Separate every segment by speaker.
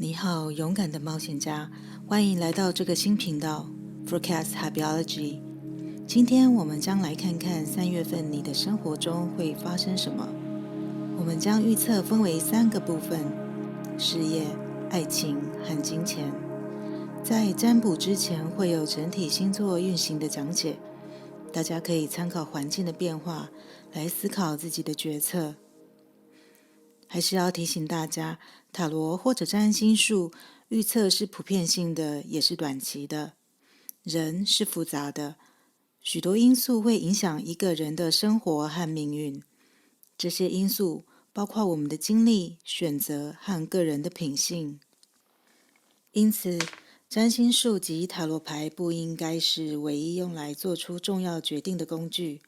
Speaker 1: 你好，勇敢的冒险家，欢迎来到这个新频道 Forecast Habiology。今天我们将来看看3月份你的生活中会发生什么。我们将预测分为3个部分：事业、爱情和金钱。在占卜之前会有整体星座运行的讲解，大家可以参考环境的变化来思考自己的决策。还是要提醒大家，塔罗或者占星术预测是普遍性的，也是短期的。人是复杂的，许多因素会影响一个人的生活和命运。这些因素包括我们的经历、选择和个人的品性。因此，占星术及塔罗牌不应该是唯一用来做出重要决定的工具。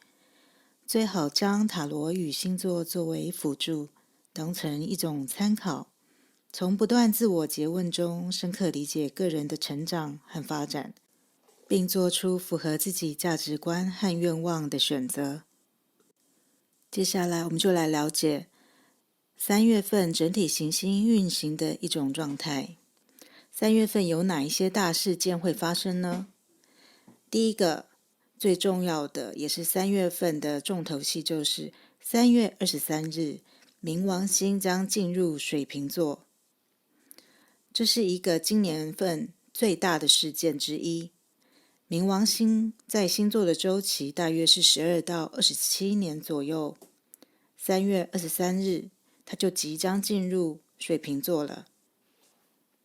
Speaker 1: 最好将塔罗与星座作为辅助，当成一种参考，从不断自我诘问中深刻理解个人的成长和发展，并做出符合自己价值观和愿望的选择。接下来，我们就来了解3月份整体行星运行的一种状态。3月份有哪一些大事件会发生呢？第一个，最重要的也是3月份的重头戏，就是3月23日，冥王星将进入水瓶座。这是一个今年份最大的事件之一。冥王星在星座的周期大约是12到27年左右。3月23日，它就即将进入水瓶座了。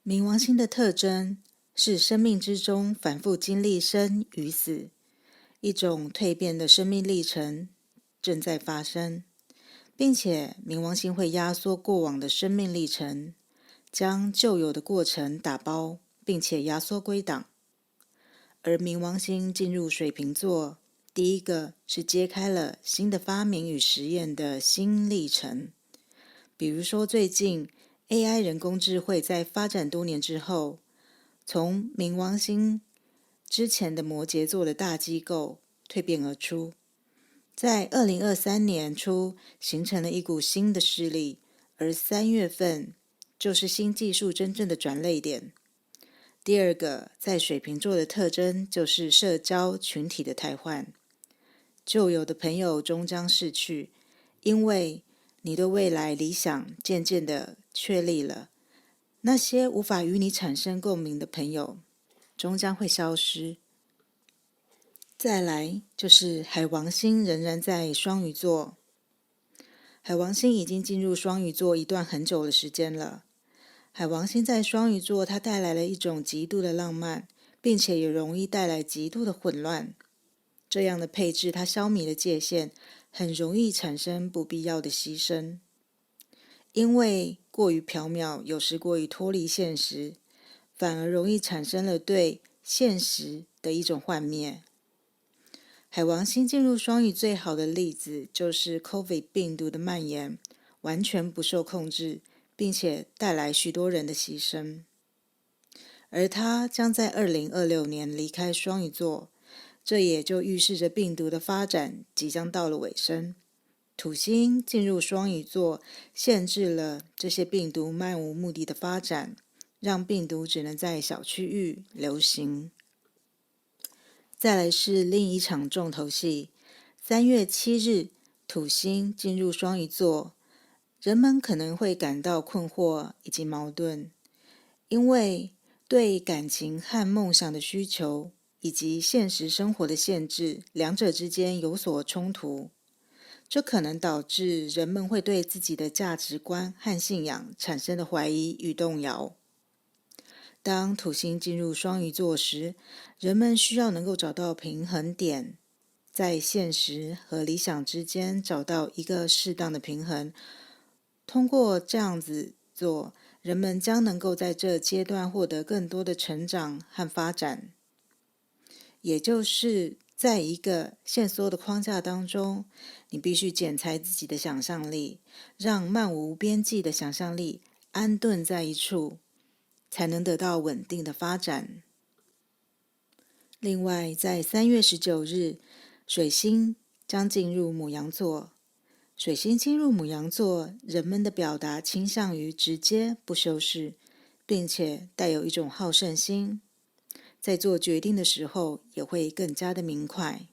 Speaker 1: 冥王星的特征是生命之中反复经历生与死，一种蜕变的生命历程正在发生，并且冥王星会压缩过往的生命历程，将旧有的过程打包，并且压缩归档。而冥王星进入水瓶座，第一个是揭开了新的发明与实验的新历程。比如说最近 AI 人工智慧在发展多年之后，从冥王星之前的摩羯座的大机构蜕变而出，在2023年初形成了一股新的势力，而3月份就是新技术真正的转捩点。第二个，在水瓶座的特征就是社交群体的汰换，旧有的朋友终将逝去，因为你对未来理想渐渐的确立了，那些无法与你产生共鸣的朋友终将会消失。再来就是海王星仍然在双鱼座，海王星已经进入双鱼座一段很久的时间了。海王星在双鱼座，它带来了一种极度的浪漫，并且也容易带来极度的混乱。这样的配置，它消弭了界限，很容易产生不必要的牺牲。因为过于缥缈，有时过于脱离现实，反而容易产生了对现实的一种幻灭。海王星进入双鱼最好的例子就是 COVID 病毒的蔓延，完全不受控制，并且带来许多人的牺牲。而它将在2026年离开双鱼座，这也就预示着病毒的发展即将到了尾声。土星进入双鱼座，限制了这些病毒漫无目的的发展，让病毒只能在小区域流行。再来是另一场重头戏，3月7日，土星进入双鱼座，人们可能会感到困惑以及矛盾，因为对感情和梦想的需求以及现实生活的限制，两者之间有所冲突。这可能导致人们会对自己的价值观和信仰产生的怀疑与动摇。当土星进入双鱼座时，人们需要能够找到平衡点，在现实和理想之间找到一个适当的平衡。通过这样子做，人们将能够在这阶段获得更多的成长和发展。也就是在一个限缩的框架当中，你必须剪裁自己的想象力，让漫无边际的想象力安顿在一处，才能得到稳定的发展。另外，在3月19日，水星将进入牡羊座。水星进入牡羊座，人们的表达倾向于直接不修饰，并且带有一种好胜心，在做决定的时候也会更加的明快。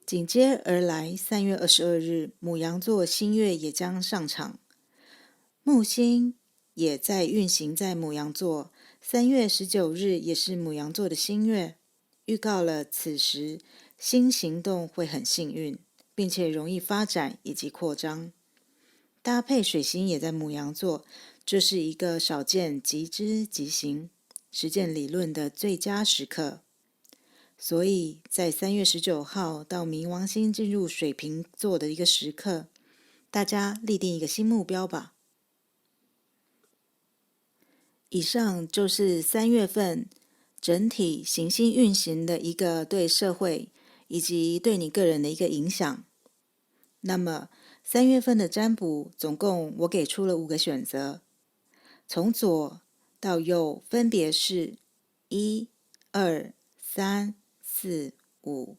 Speaker 1: 紧接而来，3月22日，牡羊座新月也将上场，木星也在运行在牡羊座，3月19日也是牡羊座的新月，预告了此时新行动会很幸运，并且容易发展以及扩张。搭配水星也在牡羊座，这是一个少见即知即行实践理论的最佳时刻。所以在3月19号到冥王星进入水瓶座的一个时刻，大家立定一个新目标吧。以上就是3月份整体行星运行的一个对社会以及对你个人的一个影响。那么3月份的占卜总共我给出了5个选择，从左到右分别是1、2、3、4、5。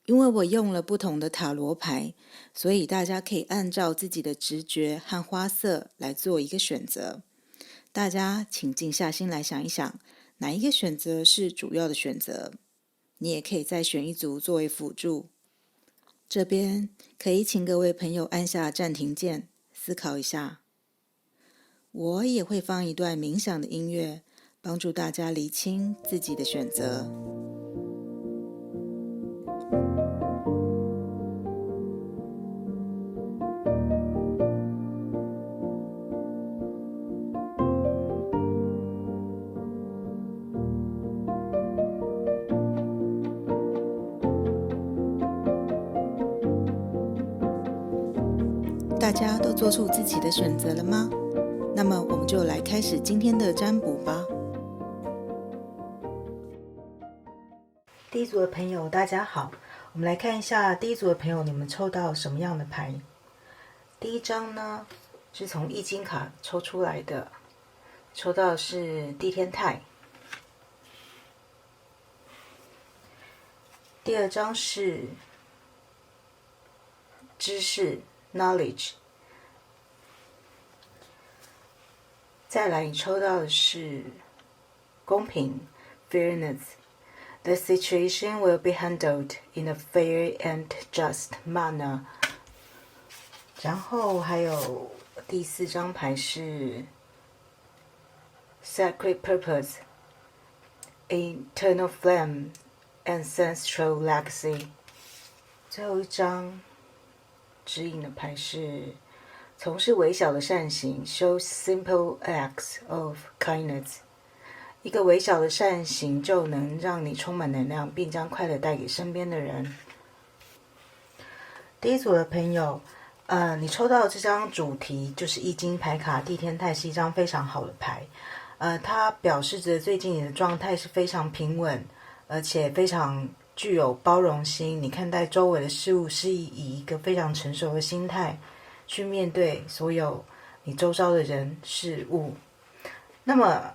Speaker 1: 因为我用了不同的塔罗牌，所以大家可以按照自己的直觉和花色来做一个选择。大家请静下心来想一想，哪一个选择是主要的选择？你也可以再选一组作为辅助。这边可以请各位朋友按下暂停键，思考一下。我也会放一段冥想的音乐，帮助大家厘清自己的选择。大家都做出自己的选择了吗？那么我们就来开始今天的占卜吧。第一组的朋友大家好，我们来看一下第一组的朋友，你们抽到什么样的牌？第一张呢是从易经卡抽出来的，抽到的是地天泰。第二张是知识 knowledge。再来你抽到的是公平 fairness。 The situation will be handled in a fair and just manner。 然后还有第4张牌是 sacred purpose eternal flame ancestral legacy。 最后一张指引的牌是从事微小的善行 show simple acts of kindness。 一个微小的善行就能让你充满能量，并将快乐带给身边的人。第一组的朋友你抽到的这张主题就是易经牌卡地天泰，是一张非常好的牌。它表示着最近你的状态是非常平稳，而且非常具有包容心。你看待周围的事物是以一个非常成熟的心态去面对所有你周遭的人事物。那么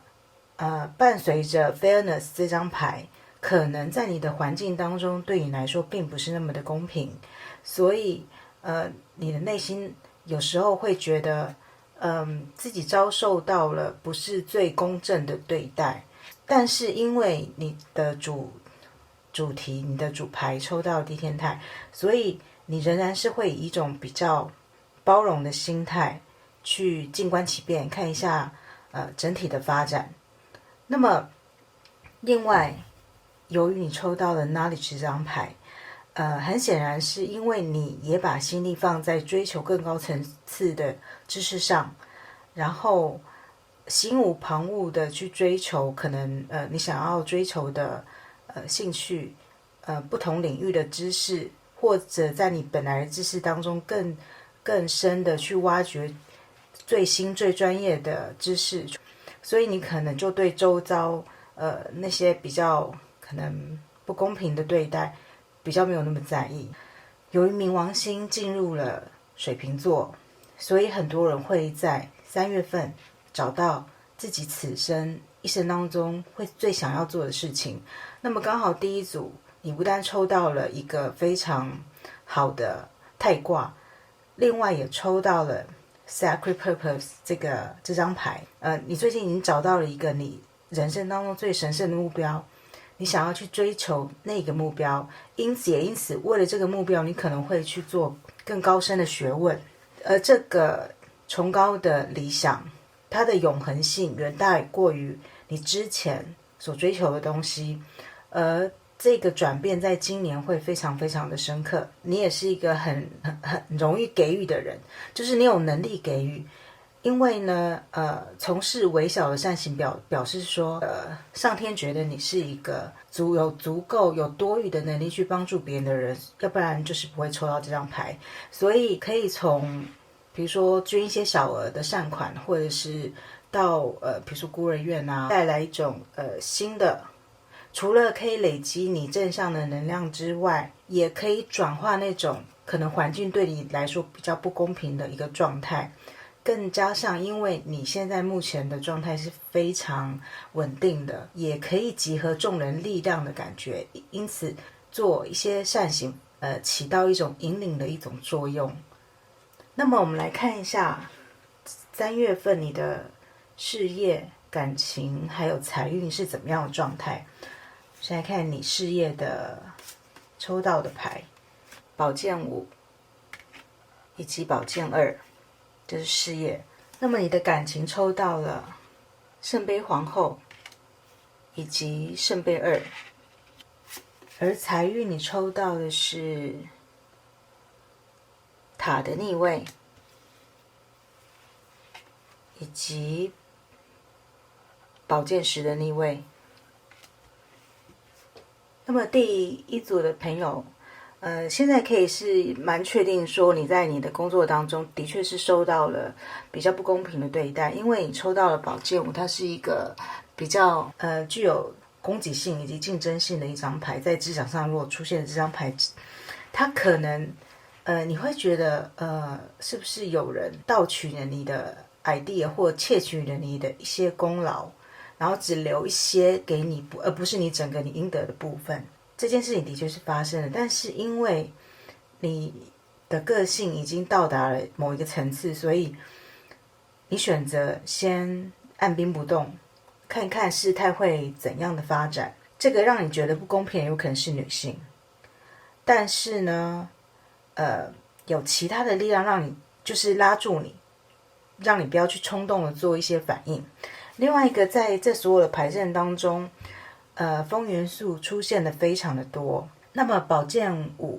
Speaker 1: 伴随着 fairness 这张牌，可能在你的环境当中对你来说并不是那么的公平，所以你的内心有时候会觉得自己遭受到了不是最公正的对待。但是因为你的主题，你的主牌抽到地天泰，所以你仍然是会以一种比较包容的心态去静观其变，看一下整体的发展。那么另外由于你抽到了 knowledge 这张牌，很显然是因为你也把心力放在追求更高层次的知识上，然后心无旁骛的去追求可能你想要追求的兴趣，不同领域的知识，或者在你本来的知识当中更深的去挖掘最新最专业的知识，所以你可能就对周遭那些比较可能不公平的对待比较没有那么在意。由于冥王星进入了水瓶座，所以很多人会在3月份找到自己此生一生当中会最想要做的事情。那么刚好第一组你不但抽到了一个非常好的太卦，另外也抽到了 Sacred Purpose 这张牌，你最近已经找到了一个你人生当中最神圣的目标，你想要去追求那个目标，因此为了这个目标，你可能会去做更高深的学问，而这个崇高的理想，它的永恒性远大过于你之前所追求的东西，而这个转变在今年会非常非常的深刻。你也是一个很容易给予的人，就是你有能力给予。因为呢，从事微小的善行表示说，上天觉得你是一个足够有多余的能力去帮助别人的人，要不然就是不会抽到这张牌。所以可以从，比如说捐一些小额的善款，或者是到比如说孤儿院啊，带来一种新的。除了可以累积你正向的能量之外，也可以转化那种可能环境对你来说比较不公平的一个状态，更加上因为你现在目前的状态是非常稳定的，也可以集合众人力量的感觉，因此做一些善行，起到一种引领的一种作用。那么我们来看一下3月份你的事业、感情还有财运是怎么样的状态。现在看你事业的抽到的牌，宝剑5以及宝剑2，这是事业。那么你的感情抽到了圣杯皇后以及圣杯2，而财运你抽到的是塔的逆位以及宝剑10的逆位。那么第一组的朋友，现在可以是蛮确定说你在你的工作当中的确是受到了比较不公平的对待，因为你抽到了宝剑5，它是一个比较具有攻击性以及竞争性的一张牌。在职场上如果出现这张牌，它可能你会觉得是不是有人盗取了你的 idea 或窃取了你的一些功劳，然后只留一些给你，而不是你整个你应得的部分。这件事情的确是发生了，但是因为你的个性已经到达了某一个层次，所以你选择先按兵不动，看看事态会怎样的发展。这个让你觉得不公平，有可能是女性，但是呢，有其他的力量让你就是拉住你，让你不要去冲动的做一些反应。另外一个，在这所有的牌阵当中，风元素出现的非常的多。那么宝剑5，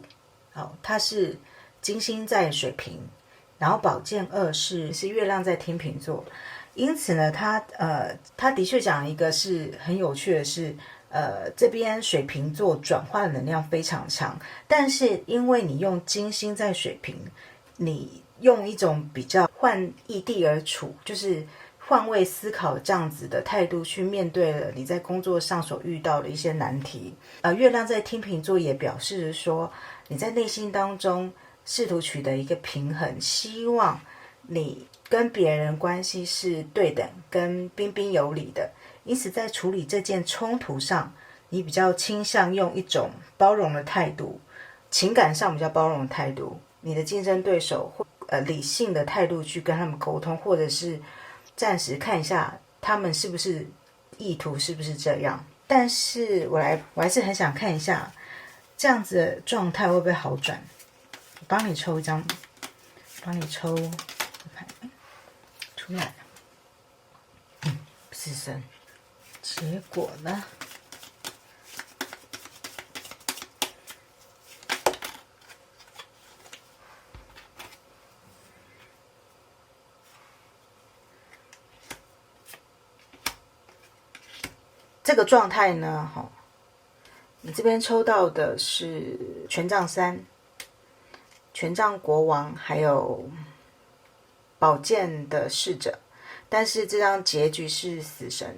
Speaker 1: 它是金星在水瓶，然后宝剑2是月亮在天秤座。因此呢，它的确讲一个是很有趣的是，这边水瓶座转化的能量非常强，但是因为你用金星在水瓶，你用一种比较换异地而处，就是换位思考这样子的态度去面对了你在工作上所遇到的一些难题。月亮在天秤座也表示说，你在内心当中试图取得一个平衡，希望你跟别人关系是对等跟彬彬有礼的。因此在处理这件冲突上，你比较倾向用一种包容的态度，情感上比较包容的态度，你的竞争对手或理性的态度去跟他们沟通，或者是暂时看一下他们是不是意图是不是这样。但是我还是很想看一下这样子的状态会不会好转。我帮你抽一张，帮你抽牌出来了，是神。结果呢？这个状态呢，你这边抽到的是权杖3、权杖国王，还有宝剑的侍者。但是这张结局是死神，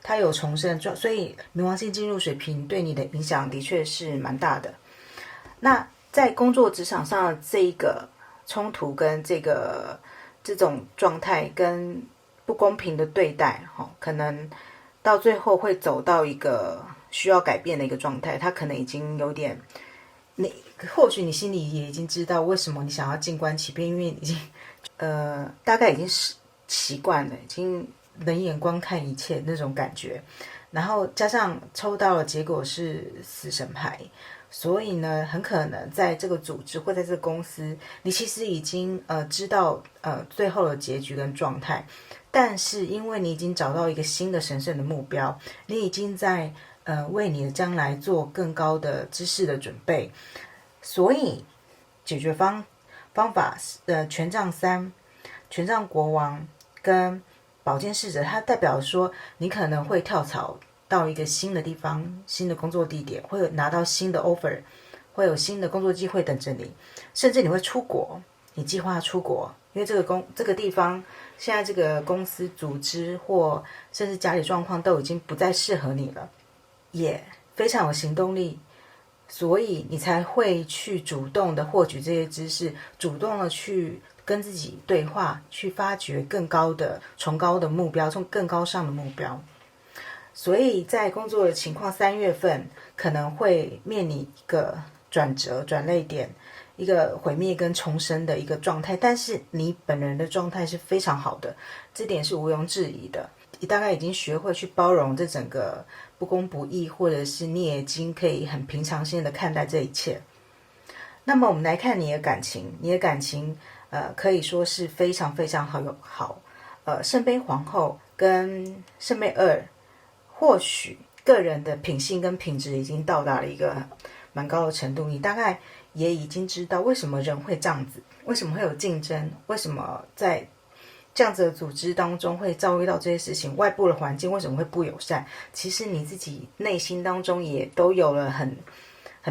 Speaker 1: 他有重生，所以冥王星进入水瓶对你的影响的确是蛮大的。那在工作职场上的这一个冲突跟这种状态跟不公平的对待，可能到最后会走到一个需要改变的一个状态。他可能已经有点，或许你心里也已经知道为什么你想要静观其变，因为已经大概已经习惯了，已经冷眼观看一切那种感觉。然后加上抽到的结果是死神牌，所以呢，很可能在这个组织或在这个公司，你其实已经知道最后的结局跟状态，但是因为你已经找到一个新的神圣的目标，你已经在为你的将来做更高的知识的准备，所以解决方法权杖三、权杖国王跟宝剑侍者，它代表说你可能会跳槽到一个新的地方、新的工作地点，会有拿到新的 offer， 会有新的工作机会等着你，甚至你会出国，你计划出国，因为这个地方现在这个公司组织或甚至家里状况都已经不再适合你了，也非常有行动力，所以你才会去主动的获取这些知识，主动的去跟自己对话，去发掘更高的、崇高的目标，从更高尚的目标。所以在工作的情况，3月份可能会面临一个转折、转捩点，一个毁灭跟重生的一个状态。但是你本人的状态是非常好的，这点是毋庸置疑的。你大概已经学会去包容这整个不公不义，或者是你已经可以很平常心的看待这一切。那么我们来看你的感情，可以说是非常非常好。圣杯皇后跟圣杯二，或许个人的品性跟品质已经到达了一个蛮高的程度，你大概也已经知道为什么人会这样子，为什么会有竞争，为什么在这样子的组织当中会遭遇到这些事情，外部的环境为什么会不友善，其实你自己内心当中也都有了很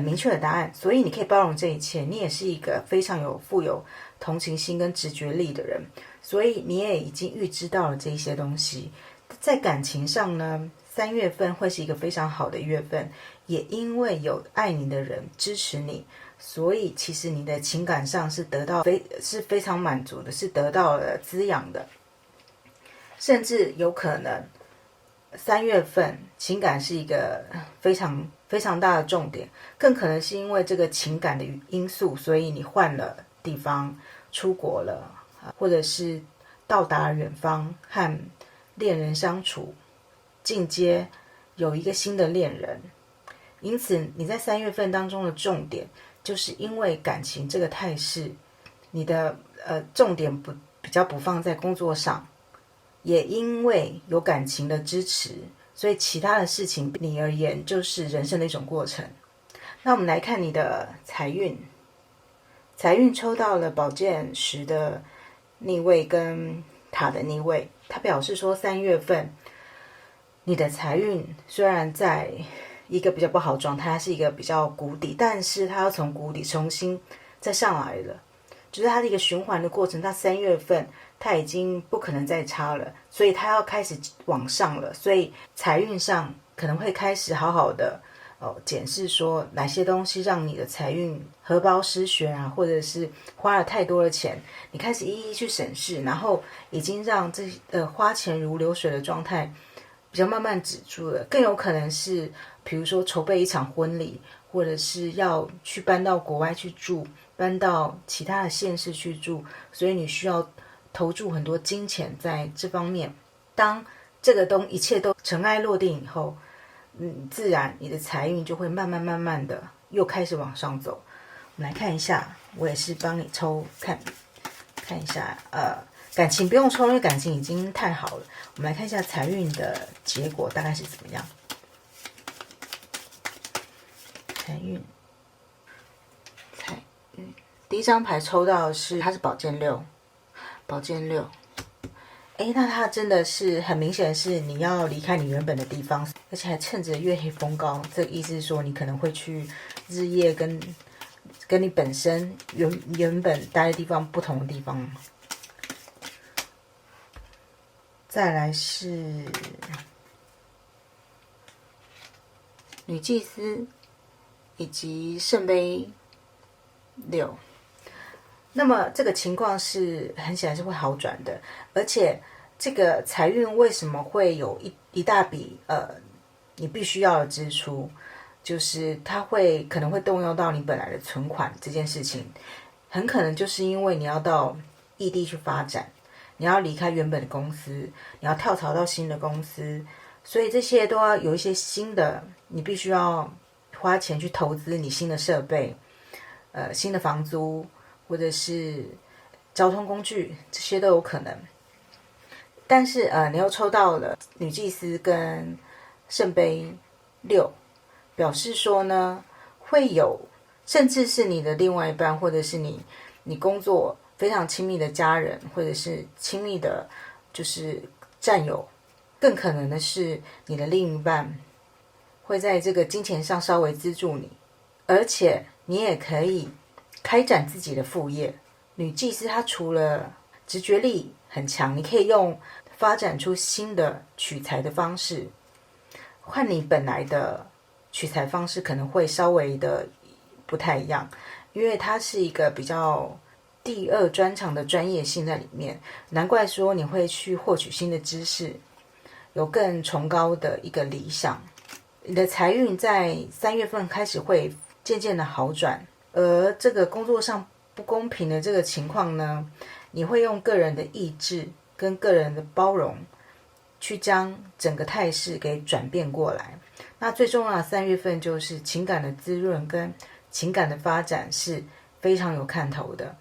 Speaker 1: 明确的答案，所以你可以包容这一切。你也是一个非常富有同情心跟直觉力的人，所以你也已经预知到了这一些东西。在感情上呢，3月份会是一个非常好的月份，也因为有爱你的人支持你，所以其实你的情感上是非常满足的，是得到了滋养的，甚至有可能3月份情感是一个非常非常大的重点，更可能是因为这个情感的因素，所以你换了地方，出国了，或者是到达远方和恋人相处，进阶有一个新的恋人。因此你在3月份当中的重点，就是因为感情这个态势，你的重点比较不放在工作上，也因为有感情的支持，所以其他的事情对你而言就是人生的一种过程。那我们来看你的财运，财运抽到了宝剑10的逆位跟塔的逆位，它表示说3月份你的财运虽然在一个比较不好的状态，它是一个比较谷底，但是它要从谷底重新再上来了，就是它的一个循环的过程。它3月份它已经不可能再差了，所以它要开始往上了，所以财运上可能会开始好好的检视说哪些东西让你的财运荷包失血啊，或者是花了太多的钱，你开始一一去审视，然后已经让这花钱如流水的状态比较慢慢止住了。更有可能是比如说筹备一场婚礼，或者是要去搬到国外去住，搬到其他的县市去住，所以你需要投注很多金钱在这方面。当这个一切都尘埃落定以后，自然你的财运就会慢慢的又开始往上走。我们来看一下，我也是帮你抽看一下，感情不用抽，因为感情已经太好了。我们来看一下财运的结果大概是怎么样。财运，第一张牌抽到的是它是宝剑六，那它真的是很明显的是你要离开你原本的地方，而且还趁着月黑风高，这个意思是说你可能会去日夜跟你本身原本待的地方不同的地方。再来是女祭司以及圣杯6。那么这个情况是很显然是会好转的，而且这个财运为什么会有一大笔你必须要的支出，就是它可能会动用到你本来的存款这件事情，很可能就是因为你要到异地去发展，你要离开原本的公司，你要跳槽到新的公司，所以这些都要有一些新的，你必须要花钱去投资你新的设备，新的房租或者是交通工具，这些都有可能。但是你又抽到了女祭司跟圣杯6，表示说呢，会有甚至是你的另外一半，或者是你工作非常亲密的家人，或者是亲密的，就是战友，更可能的是你的另一半会在这个金钱上稍微资助你，而且你也可以开展自己的副业。女祭司她除了直觉力很强，你可以用发展出新的取材的方式，换你本来的取材方式可能会稍微的不太一样，因为它是一个比较第二专长的专业性在里面，难怪说你会去获取新的知识，有更崇高的一个理想。你的财运在3月份开始会渐渐的好转，而这个工作上不公平的这个情况呢，你会用个人的意志跟个人的包容去将整个态势给转变过来。那最重要的3月份就是情感的滋润跟情感的发展是非常有看头的。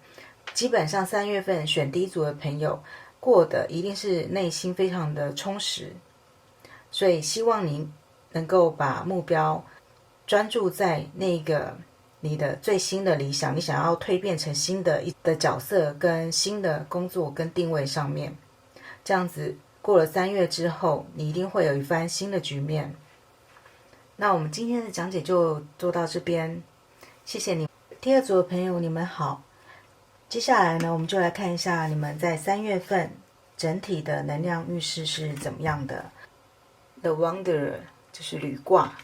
Speaker 1: 基本上3月份选第一组的朋友过得一定是内心非常的充实，所以希望你能够把目标专注在那个你的最新的理想，你想要蜕变成新的角色跟新的工作跟定位上面，这样子过了3月之后，你一定会有一番新的局面。那我们今天的讲解就做到这边，谢谢你。第二组的朋友你们好，接下来呢，我们就来看一下你们在3月份整体的能量运势是怎么样的。The Wanderer 就是履卦，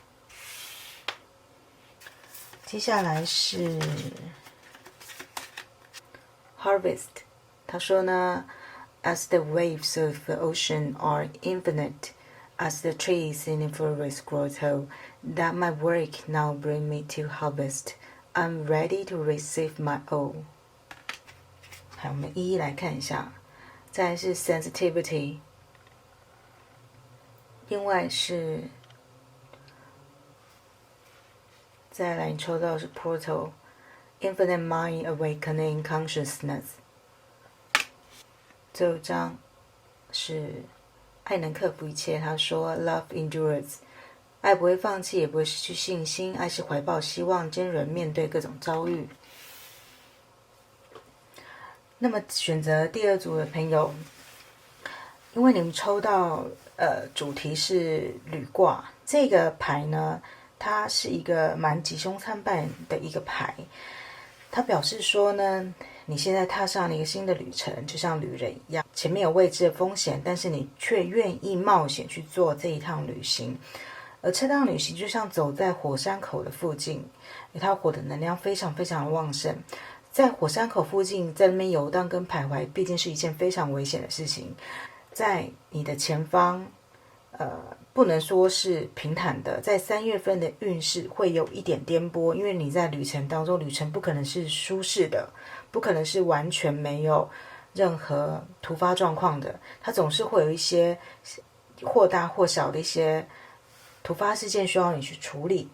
Speaker 1: 接下来是 Harvest， 他说呢 As the waves of the ocean are infinite, as the trees in the forest grow tall, that my work now bring me to harvest. I'm ready to receive my all. 好，我们一一来看一下。再来是 sensitivity， 另外是再来你抽到的是 portal， infinite mind awakening consciousness。 最后一张是爱能克服一切，他说 love endures， 爱不会放弃，也不会失去信心，爱是怀抱希望，坚韧面对各种遭遇。那么选择第二组的朋友，因为你们抽到主题是履卦，这个牌呢，它是一个蛮吉凶参半的一个牌。它表示说呢，你现在踏上了一个新的旅程，就像旅人一样，前面有未知的风险，但是你却愿意冒险去做这一趟旅行。而这趟旅行就像走在火山口的附近，因为它火的能量非常非常的旺盛，在火山口附近在那边游荡跟徘徊，毕竟是一件非常危险的事情。在你的前方不能说是平坦的，在3月份的运势会有一点颠簸，因为你在旅程当中，旅程不可能是舒适的，不可能是完全没有任何突发状况的，它总是会有一些或大或小的一些突发事件需要你去处理。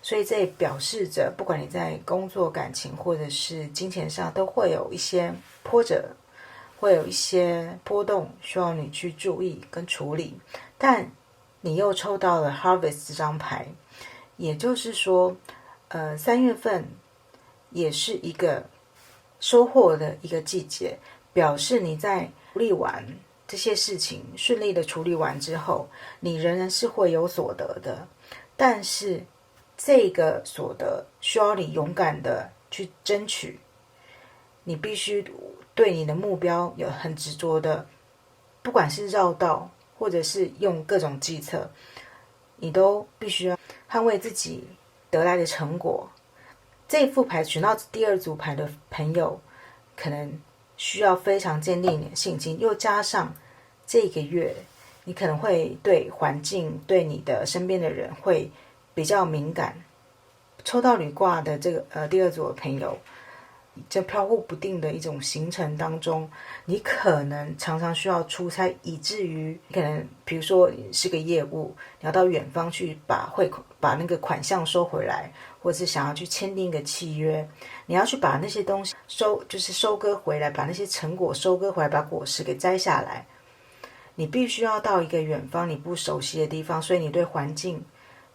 Speaker 1: 所以这也表示着，不管你在工作、感情或者是金钱上，都会有一些波折，会有一些波动需要你去注意跟处理。但你又抽到了 Harvest 这张牌，也就是说3月份也是一个收获的一个季节，表示你在处理完这些事情，顺利的处理完之后，你仍然是会有所得的，但是这个所得需要你勇敢的去争取，你必须对你的目标有很执着的，不管是绕道或者是用各种计策，你都必须要捍卫自己得来的成果。这一副牌选到第二组牌的朋友，可能需要非常坚定你的信心，又加上这个月你可能会对环境、对你的身边的人会比较敏感，抽到履卦的这个第二组的朋友，这飘忽不定的一种行程当中，你可能常常需要出差，以至于可能比如说是个业务，你要到远方去把那个款项收回来，或者是想要去签订一个契约，你要去把那些东西收割回来，把那些成果收割回来，把果实给摘下来。你必须要到一个远方你不熟悉的地方，所以你对环境、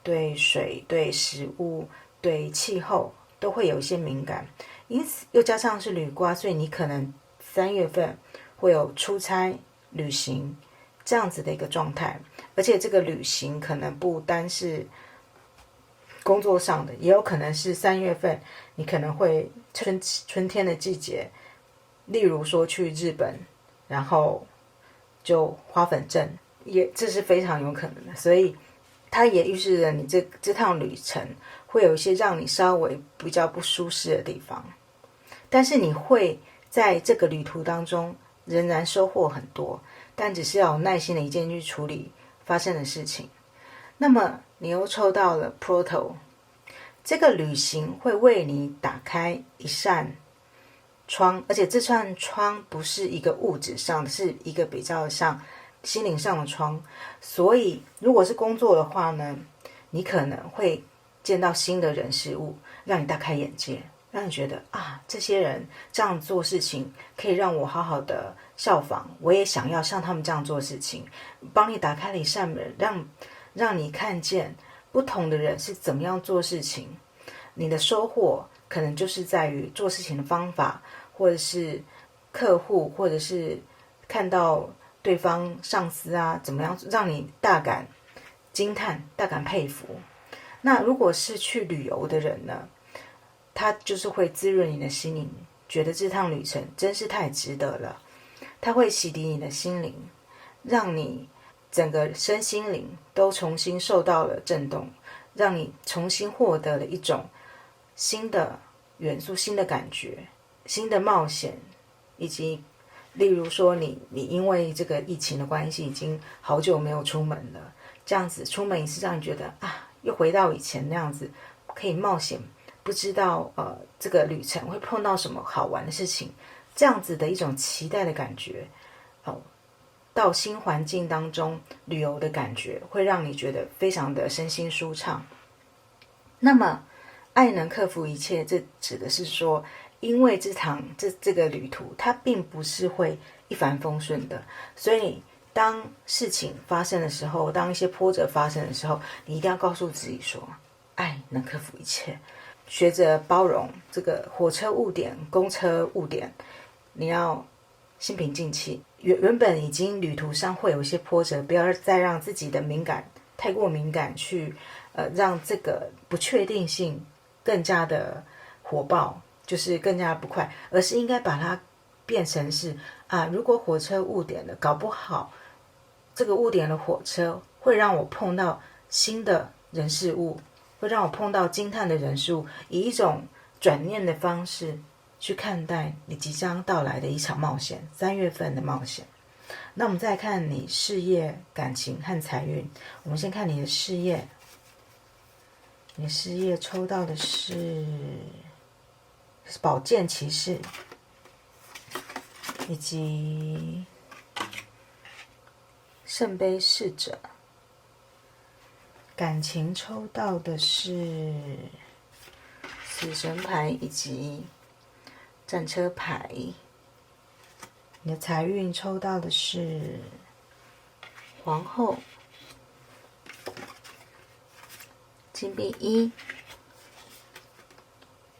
Speaker 1: 对水、对食物、对气候都会有一些敏感。因此又加上是履卦，所以你可能3月份会有出差、旅行这样子的一个状态，而且这个旅行可能不单是工作上的，也有可能是3月份你可能会春天的季节，例如说去日本，然后就花粉症，这是非常有可能的。所以它也预示着你这趟旅程会有一些让你稍微比较不舒适的地方，但是你会在这个旅途当中仍然收获很多，但只是要有耐心的一件去处理发生的事情。那么你又抽到了 Proto， 这个旅行会为你打开一扇窗，而且这扇窗不是一个物质上的，是一个比较像心灵上的窗。所以如果是工作的话呢，你可能会见到新的人事物，让你大开眼界，让你觉得这些人这样做事情可以让我好好的效仿，我也想要像他们这样做事情，帮你打开了一扇门，让你看见不同的人是怎么样做事情。你的收获可能就是在于做事情的方法，或者是客户，或者是看到对方上司怎么样让你大感惊叹，大感佩服。那如果是去旅游的人呢，他就是会滋润你的心灵，觉得这趟旅程真是太值得了。他会洗涤你的心灵，让你整个身心灵都重新受到了震动，让你重新获得了一种新的元素、新的感觉、新的冒险，以及例如说你因为这个疫情的关系已经好久没有出门了，这样子出门一次让你觉得又回到以前那样子，可以冒险，不知道这个旅程会碰到什么好玩的事情，这样子的一种期待的感觉，到新环境当中旅游的感觉，会让你觉得非常的身心舒畅。那么爱能克服一切，这指的是说，因为这个旅途它并不是会一帆风顺的，所以当事情发生的时候，当一些波折发生的时候，你一定要告诉自己说，爱能克服一切，学着包容这个火车误点、公车误点，你要心平静气。原本已经旅途上会有一些波折，不要再让自己的太过敏感去让这个不确定性更加的火爆，就是更加不快，而是应该把它变成是如果火车误点了，搞不好这个误点的火车会让我碰到新的人事物，会让我碰到惊叹的人事物，以一种转念的方式去看待你即将到来的一场冒险，3月份的冒险。那我们再看你事业、感情和财运。我们先看你的事业，你的事业抽到的是宝剑骑士，以及圣杯侍者。感情抽到的是死神牌以及战车牌。你的财运抽到的是皇后、金币1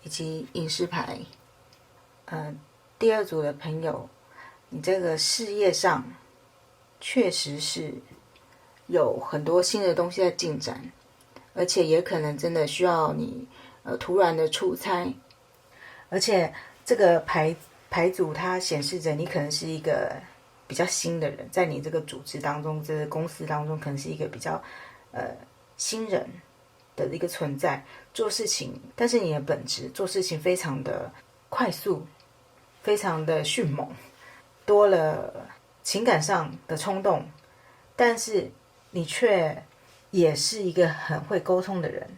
Speaker 1: 以及隐士牌。第二组的朋友，你这个事业上确实是有很多新的东西在进展，而且也可能真的需要你突然的出差，而且这个牌组它显示着你可能是一个比较新的人，在你这个组织当中，这个公司当中可能是一个比较新人的一个存在，做事情，但是你的本质做事情非常的快速，非常的迅猛，多了情感上的冲动，但是你却也是一个很会沟通的人，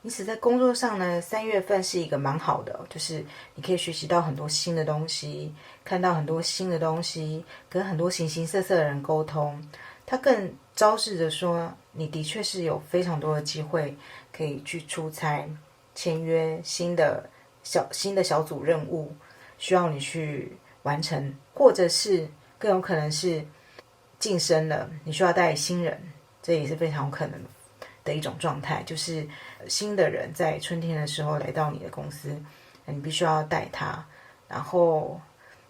Speaker 1: 因此在工作上呢，3月份是一个蛮好的，就是你可以学习到很多新的东西，看到很多新的东西，跟很多形形色色的人沟通。它更昭示着说，你的确是有非常多的机会可以去出差、签约新的小组任务，需要你去完成，或者是更有可能是晋升了，你需要带新人，这也是非常有可能的一种状态，就是新的人在春天的时候来到你的公司，你必须要带他，然后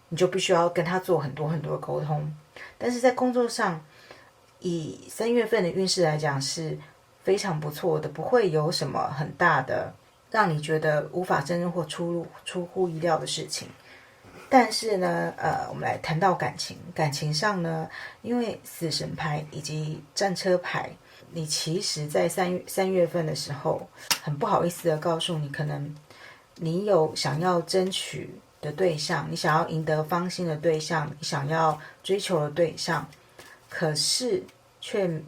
Speaker 1: 你就必须要跟他做很多很多的沟通。但是在工作上，以3月份的运势来讲是非常不错的，不会有什么很大的让你觉得无法胜任或出乎意料的事情。但是呢，我们来谈到感情上呢，因为死神牌以及战车牌，你其实在三月份的时候，很不好意思的告诉你，可能你有想要争取的对象，你想要赢得芳心的对象，你想要追求的对象，可是却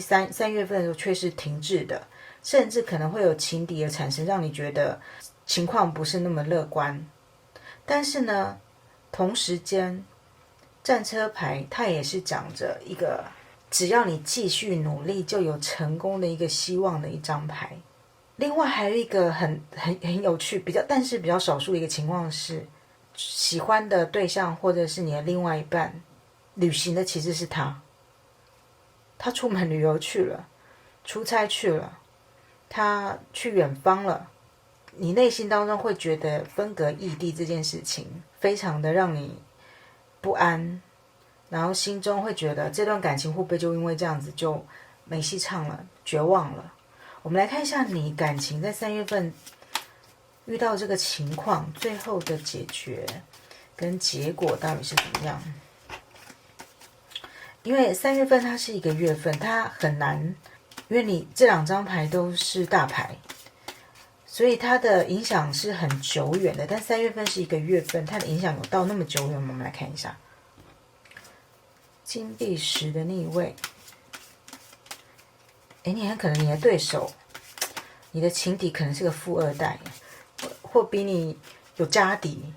Speaker 1: 三月份的时候却是停滞的，甚至可能会有情敌的产生，让你觉得情况不是那么乐观。但是呢，同时间战车牌它也是讲着一个只要你继续努力就有成功的一个希望的一张牌。另外还有一个很有趣但是比较少数的一个情况是，喜欢的对象或者是你的另外一半旅行的其实是他出门旅游去了，出差去了，他去远方了，你内心当中会觉得分隔异地这件事情非常的让你不安，然后心中会觉得这段感情会不会就因为这样子就没戏唱了，绝望了。我们来看一下你感情在3月份遇到这个情况，最后的解决跟结果到底是怎么样。因为3月份它是一个月份，它很难，因为你这两张牌都是大牌，所以它的影响是很久远的。但3月份是一个月份，它的影响有到那么久远吗？我们来看一下金币10的逆位。你很可能你的对手，你的情敌可能是个富二代，或比你有家底，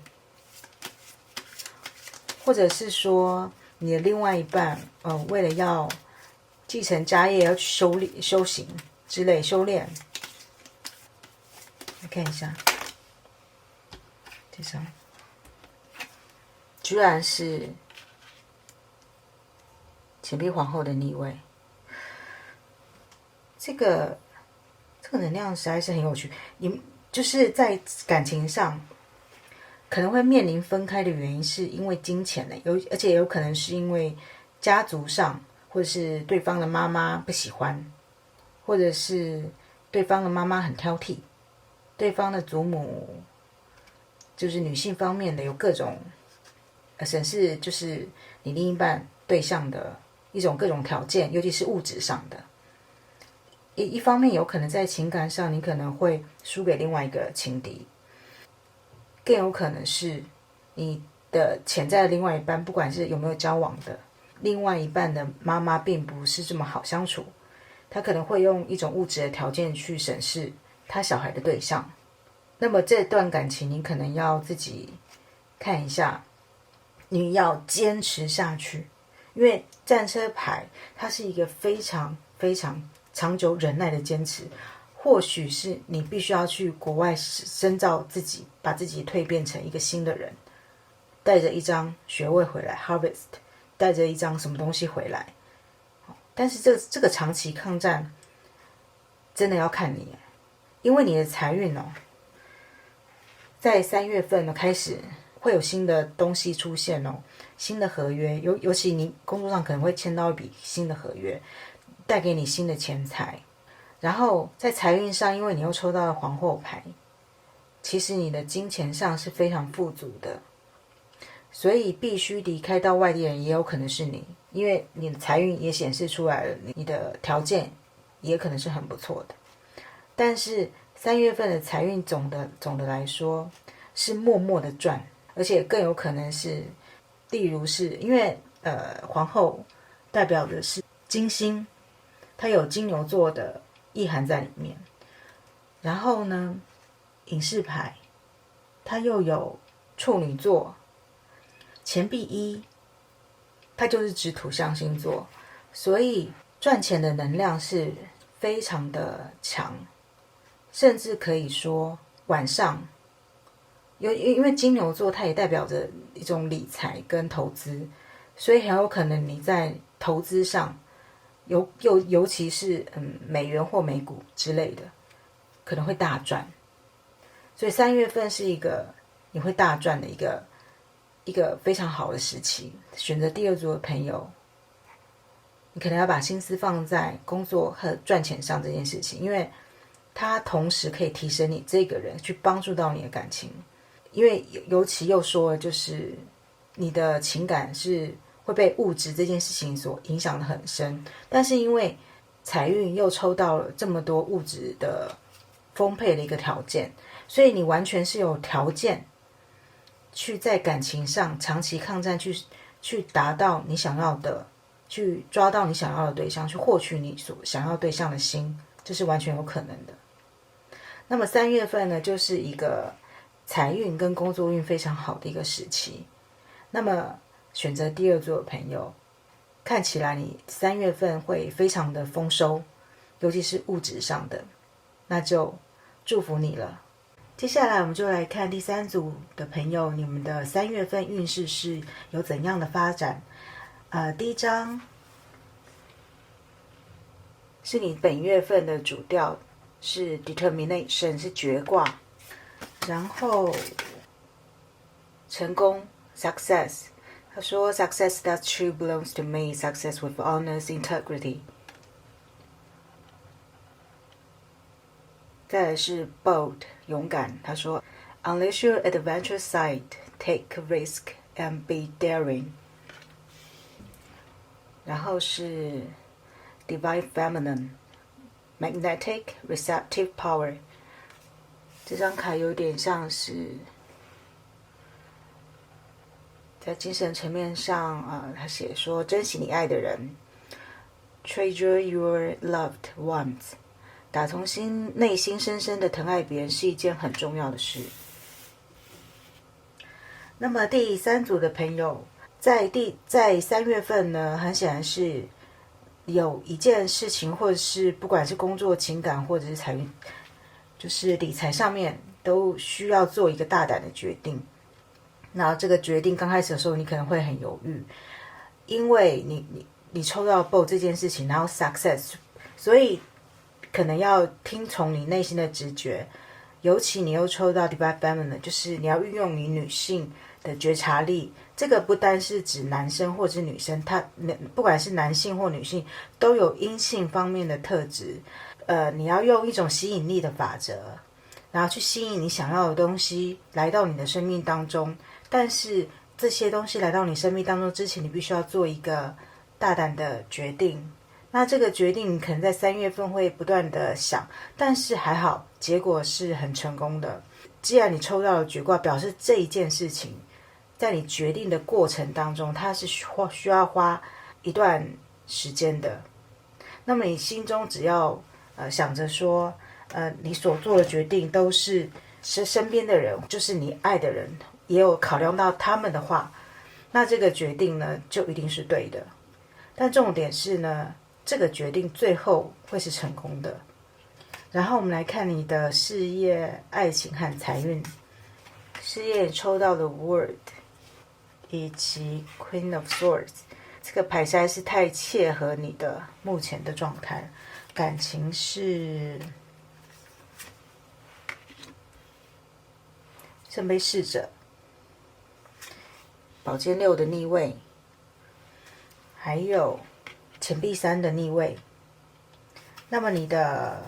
Speaker 1: 或者是说你的另外一半，为了要继承家业，要去修行之类，修炼。来看一下，这张居然是钱币皇后的逆位。这个能量实在是很有趣。你就是在感情上可能会面临分开的原因，是因为金钱的，而且也有可能是因为家族上，或者是对方的妈妈不喜欢，或者是对方的妈妈很挑剔，对方的祖母就是女性方面的有各种审视，就是你另一半对象的一种各种条件，尤其是物质上的。一方面有可能在情感上你可能会输给另外一个情敌，更有可能是你的潜在的另外一半，不管是有没有交往的另外一半的妈妈并不是这么好相处，他可能会用一种物质的条件去审视他小孩的对象。那么这段感情你可能要自己看一下，你要坚持下去，因为战车牌它是一个非常非常长久忍耐的坚持。或许是你必须要去国外深造自己，把自己蜕变成一个新的人，带着一张学位回来 Harvest， 带着一张什么东西回来。但是这个长期抗战真的要看你，因为你的财运在3月份呢开始会有新的东西出现新的合约，尤其你工作上可能会签到一笔新的合约，带给你新的钱财。然后在财运上，因为你又抽到了皇后牌，其实你的金钱上是非常富足的，所以必须离开到外地人也有可能是你，因为你的财运也显示出来了，你的条件也可能是很不错的。但是3月份的财运总的来说是默默的赚，而且更有可能是，例如是因为皇后代表的是金星，它有金牛座的意涵在里面，然后呢，隐士牌它又有处女座，钱币一，它就是指土象星座，所以赚钱的能量是非常的强，甚至可以说晚上因为金牛座它也代表着一种理财跟投资，所以很有可能你在投资上尤其是美元或美股之类的可能会大赚，所以3月份是一个你会大赚的一个非常好的时期。选择第二组的朋友，你可能要把心思放在工作和赚钱上这件事情，因为它同时可以提升你这个人，去帮助到你的感情。因为尤其又说了，就是你的情感是会被物质这件事情所影响的很深，但是因为财运又抽到了这么多物质的丰沛的一个条件，所以你完全是有条件去在感情上长期抗战，去达到你想要的，去抓到你想要的对象，去获取你所想要对象的心，这是完全有可能的。那么3月份呢，就是一个财运跟工作运非常好的一个时期。那么选择第二组的朋友，看起来你3月份会非常的丰收，尤其是物质上的，那就祝福你了。接下来我们就来看第三组的朋友，你们的3月份运势是有怎样的发展。第一张是你本月份的主调，是 determination， 是决卦，然后成功 success， 他说 success that true belongs to me, success with honest integrity。 再来是 bold 勇敢，他说 unless you're adventurous side, take a risk and be daring。 然后是 divine feminine magnetic receptive power， 这张卡有点像是在精神层面上他写说珍惜你爱的人 treasure your loved ones， 打从内心深深的疼爱别人是一件很重要的事。那么第三组的朋友在3月份呢，很显然是有一件事情，或者是不管是工作、情感或者是财运，就是理财上面都需要做一个大胆的决定。然后这个决定刚开始的时候你可能会很犹豫，因为你抽到 bold 这件事情，然后 success， 所以可能要听从你内心的直觉，尤其你又抽到 divine feminine， 就是你要运用你女性的觉察力。这个不单是指男生或者是女生，不管是男性或女性都有阴性方面的特质。你要用一种吸引力的法则，然后去吸引你想要的东西来到你的生命当中。但是这些东西来到你生命当中之前，你必须要做一个大胆的决定。那这个决定可能在3月份会不断的想，但是还好结果是很成功的。既然你抽到了决卦，表示这一件事情在你决定的过程当中，它是需要花一段时间的。那么你心中只要想着说你所做的决定都是身边的人，就是你爱的人也有考量到他们的话，那这个决定呢就一定是对的。但重点是呢，这个决定最后会是成功的。然后我们来看你的事业、爱情和财运。事业抽到了 Word 以及 Queen of Swords， 这个牌实在是太切合你的目前的状态。感情是圣杯侍者、宝剑6的逆位，还有钱币3的逆位。那么你的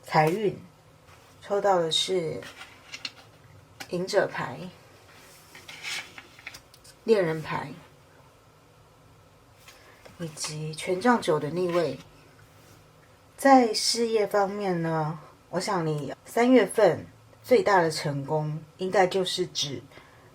Speaker 1: 财运抽到的是隐者牌、恋人牌以及权杖9的逆位。在事业方面呢，我想你3月份最大的成功应该就是指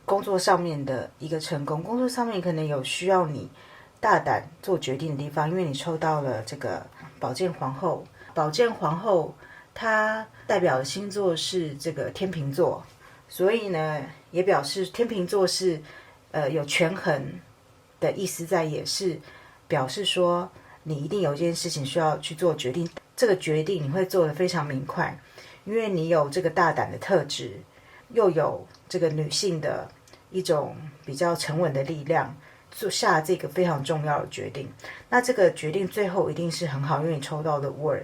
Speaker 1: 工作上面的一个成功。工作上面可能有需要你大胆做决定的地方，因为你抽到了这个宝剑皇后。宝剑皇后它代表的星座是这个天秤座，所以呢，也表示天秤座是有权衡的意思在，也是表示说你一定有一件事情需要去做决定，这个决定你会做得非常明快，因为你有这个大胆的特质，又有这个女性的一种比较沉稳的力量，做下这个非常重要的决定。那这个决定最后一定是很好，因为你抽到的 word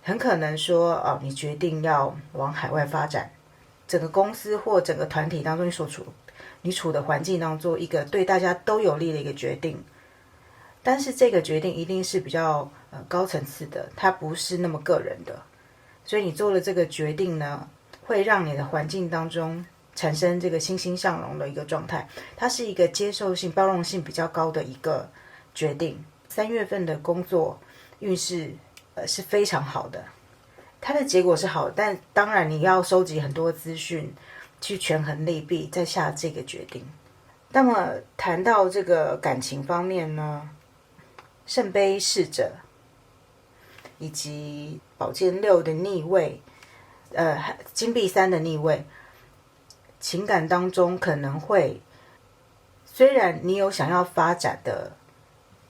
Speaker 1: 很可能说你决定要往海外发展，整个公司或整个团体当中你处的环境当中一个对大家都有利的一个决定，但是这个决定一定是比较高层次的，它不是那么个人的，所以你做了这个决定呢，会让你的环境当中产生这个欣欣向荣的一个状态，它是一个接受性、包容性比较高的一个决定。3月份的工作运势是非常好的，它的结果是好的，但当然你要收集很多资讯，去权衡利弊，再下这个决定。那么谈到这个感情方面呢，圣杯侍者以及宝剑6的逆位，金币3的逆位，情感当中可能会，虽然你有想要发展的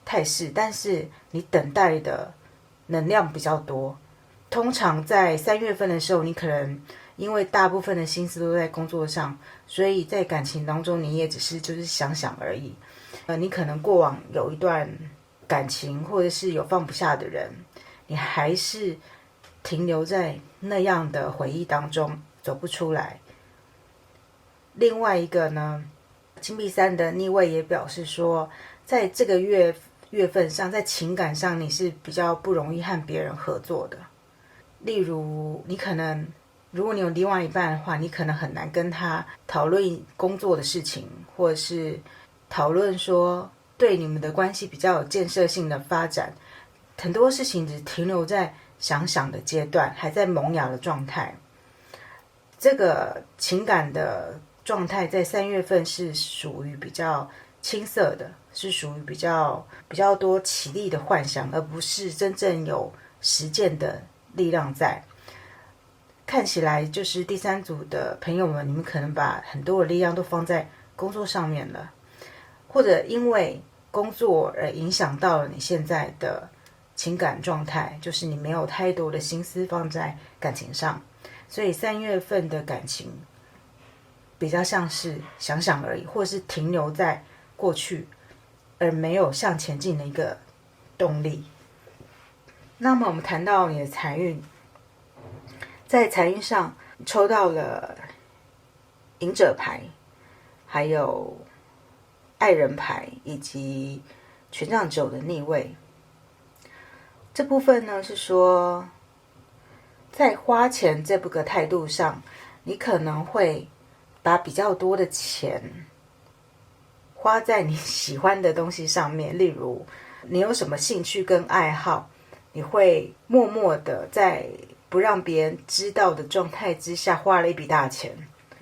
Speaker 1: 态势，但是你等待的能量比较多。通常在3月份的时候，你可能因为大部分的心思都在工作上，所以在感情当中你也只是就是想想而已。你可能过往有一段感情，或者是有放不下的人，你还是停留在那样的回忆当中，走不出来。另外一个呢，金币3的逆位也表示说，在这个月份上，在情感上你是比较不容易和别人合作的。例如你可能，如果你有另外一半的话，你可能很难跟他讨论工作的事情，或者是讨论说对你们的关系比较有建设性的发展。很多事情只停留在想想的阶段，还在萌芽的状态。这个情感的状态在3月份是属于比较青涩的，是属于比较多奇丽的幻想，而不是真正有实践的力量在。看起来就是第3组的朋友们，你们可能把很多的力量都放在工作上面了，或者因为工作而影响到了你现在的情感状态，就是你没有太多的心思放在感情上，所以3月份的感情比较像是想想而已，或者是停留在过去而没有向前进的一个动力。那么我们谈到你的财运，在财运上抽到了隐者牌，还有爱人牌，以及权杖9的逆位。这部分呢是说，在花钱这个态度上，你可能会把比较多的钱花在你喜欢的东西上面，例如你有什么兴趣跟爱好，你会默默的在不让别人知道的状态之下花了一笔大钱，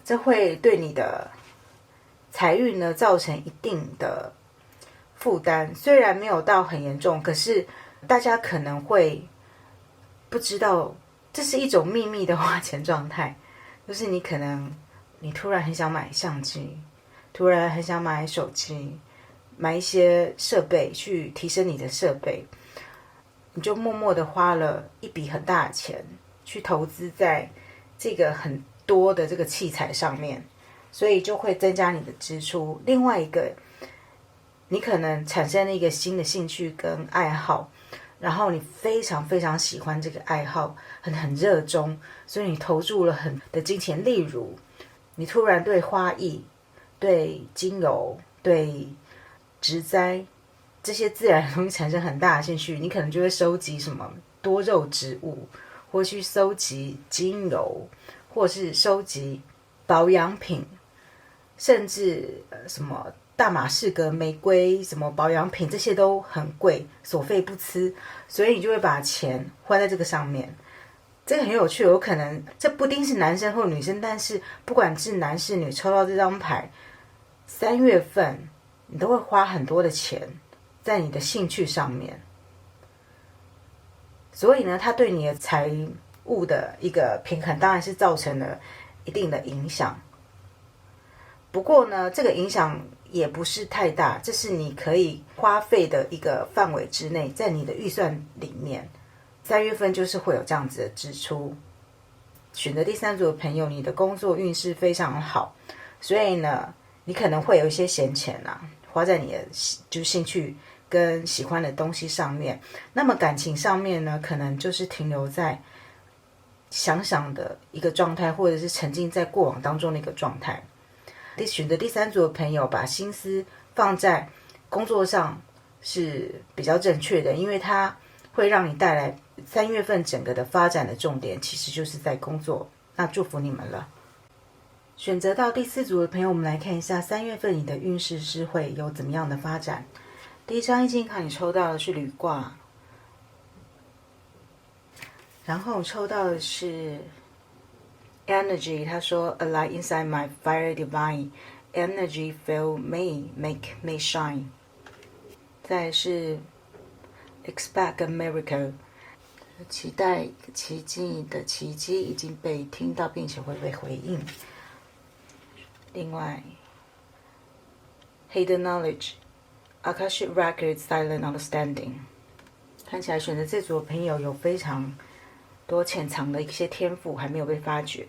Speaker 1: 这会对你的财运呢造成一定的负担。虽然没有到很严重，可是大家可能会不知道，这是一种秘密的花钱状态，就是你突然很想买相机，突然很想买手机，买一些设备去提升你的设备，你就默默的花了一笔很大的钱去投资在这个很多的这个器材上面，所以就会增加你的支出。另外一个，你可能产生了一个新的兴趣跟爱好，然后你非常非常喜欢这个爱好，很热衷，所以你投注了很的金钱。例如你突然对花艺、对精油、对植栽这些自然的东西产生很大的兴趣，你可能就会收集什么多肉植物，或去收集精油，或是收集保养品，甚至什么大马士革玫瑰什么保养品，这些都很贵，所费不赀，所以你就会把钱花在这个上面。这个很有趣，有可能这不一定是男生或女生，但是不管是男是女，抽到这张牌，3月份你都会花很多的钱在你的兴趣上面。所以呢，它对你的物的一个平衡，当然是造成了一定的影响。不过呢，这个影响也不是太大，这是你可以花费的一个范围之内，在你的预算里面，3月份就是会有这样子的支出。选择第3组的朋友，你的工作运势非常好，所以呢，你可能会有一些闲钱花在你的就是兴趣跟喜欢的东西上面。那么感情上面呢，可能就是停留在想想的一个状态，或者是沉浸在过往当中的一个状态。选择第3组的朋友，把心思放在工作上是比较正确的，因为它会让你带来3月份整个的发展的重点，其实就是在工作。那祝福你们了。选择到第4组的朋友，我们来看一下3月份你的运势是会有怎么样的发展。第一张易经卡你抽到的是履卦，然后抽到的是Energy， 他说 A light inside my fire divine energy fill me, make me shine。 再来是 Expect a miracle， 期待奇迹的奇迹已经被听到并且会被回应。另外 Hidden knowledge Akashic records silent understanding， 看起来选择这组的朋友有非常多潜藏的一些天赋还没有被发掘。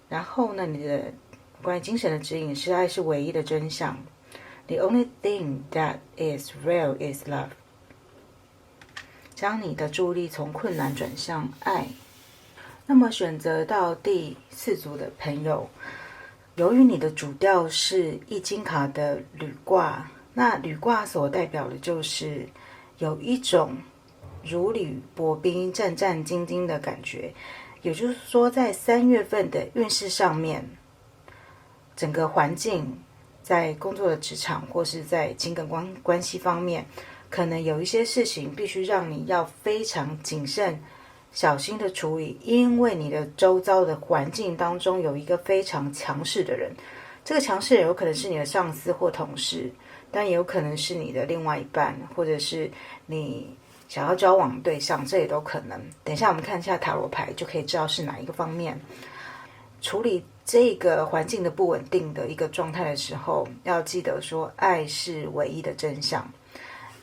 Speaker 1: 然后呢，你的关于精神的指引是爱是唯一的真相。The only thing that is real is love。 将你的注意力从困难转向爱。那么选择到第4组的朋友，由于你的主调是易经卡的履卦，那履卦所代表的就是有一种如履薄冰、战战兢兢的感觉。也就是说，在3月份的运势上面，整个环境在工作的职场或是在情感关系方面，可能有一些事情必须让你要非常谨慎小心的处理，因为你的周遭的环境当中有一个非常强势的人。这个强势人有可能是你的上司或同事，但也有可能是你的另外一半，或者是你想要交往的对象，这也都可能。等一下我们看一下塔罗牌就可以知道是哪一个方面。处理这个环境的不稳定的一个状态的时候，要记得说爱是唯一的真相。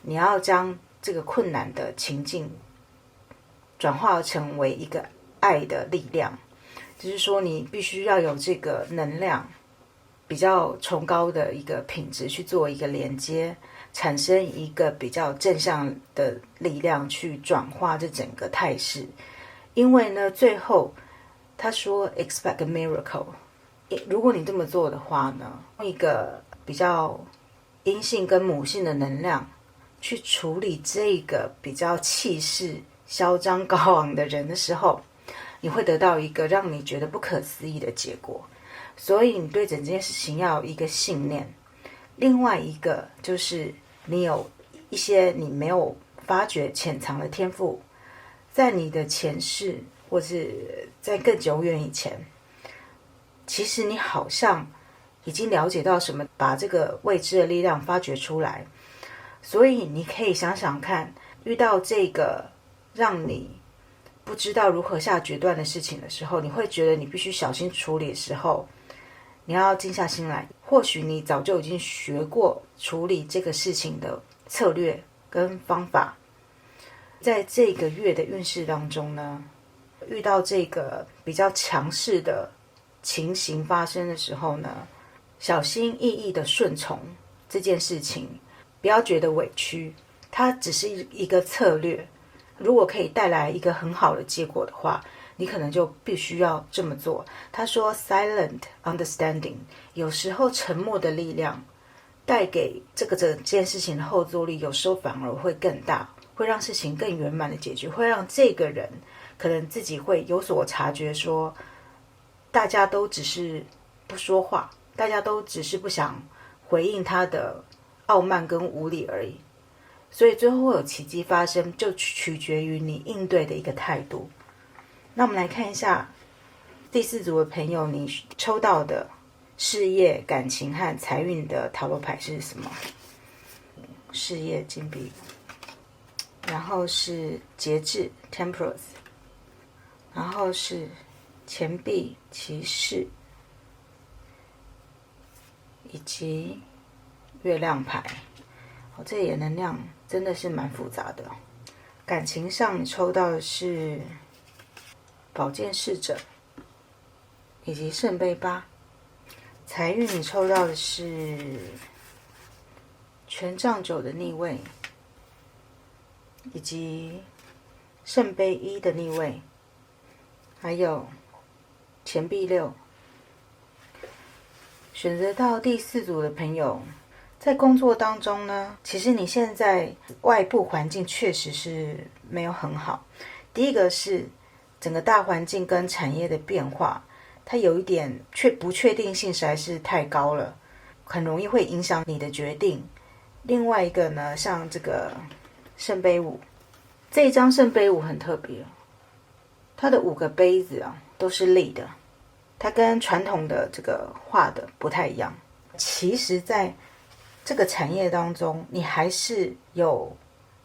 Speaker 1: 你要将这个困难的情境转化成为一个爱的力量，就是说你必须要有这个能量比较崇高的一个品质去做一个连接，产生一个比较正向的力量去转化这整个态势。因为呢，最后他说 expect a miracle， 如果你这么做的话呢，用一个比较阴性跟母性的能量去处理这个比较气势嚣张高昂的人的时候，你会得到一个让你觉得不可思议的结果。所以你对整件事情要有一个信念。另外一个就是你有一些你没有发掘潜藏的天赋，在你的前世或是在更久远以前，其实你好像已经了解到什么，把这个未知的力量发掘出来。所以你可以想想看，遇到这个让你不知道如何下决断的事情的时候，你会觉得你必须小心处理的时候，你要静下心来。或许你早就已经学过处理这个事情的策略跟方法。在这个月的运势当中呢，遇到这个比较强势的情形发生的时候呢，小心翼翼的顺从这件事情，不要觉得委屈，它只是一个策略。如果可以带来一个很好的结果的话，你可能就必须要这么做。他说 silent understanding， 有时候沉默的力量带给整件事情的后坐力，有时候反而会更大，会让事情更圆满的解决，会让这个人可能自己会有所察觉，说大家都只是不说话，大家都只是不想回应他的傲慢跟无理而已。所以最后会有奇迹发生，就取决于你应对的一个态度。那我们来看一下第4组的朋友，你抽到的事业、感情和财运的塔罗牌是什么？事业金币，然后是节制 Temperance，然后是钱币骑士，以及月亮牌。这里的能量真的是蛮复杂的。感情上你抽到的是宝剑侍者以及圣杯八。财运你抽到的是权杖九的逆位以及圣杯一的逆位，还有钱币六。选择到第四组的朋友，在工作当中呢，其实你现在外部环境确实是没有很好。第一个是整个大环境跟产业的变化，它有一点不确定性实在是太高了，很容易会影响你的决定。另外一个呢，像这个圣杯五，这一张圣杯五很特别，它的5个杯子都是立的，它跟传统的这个画的不太一样。其实在这个产业当中，你还是有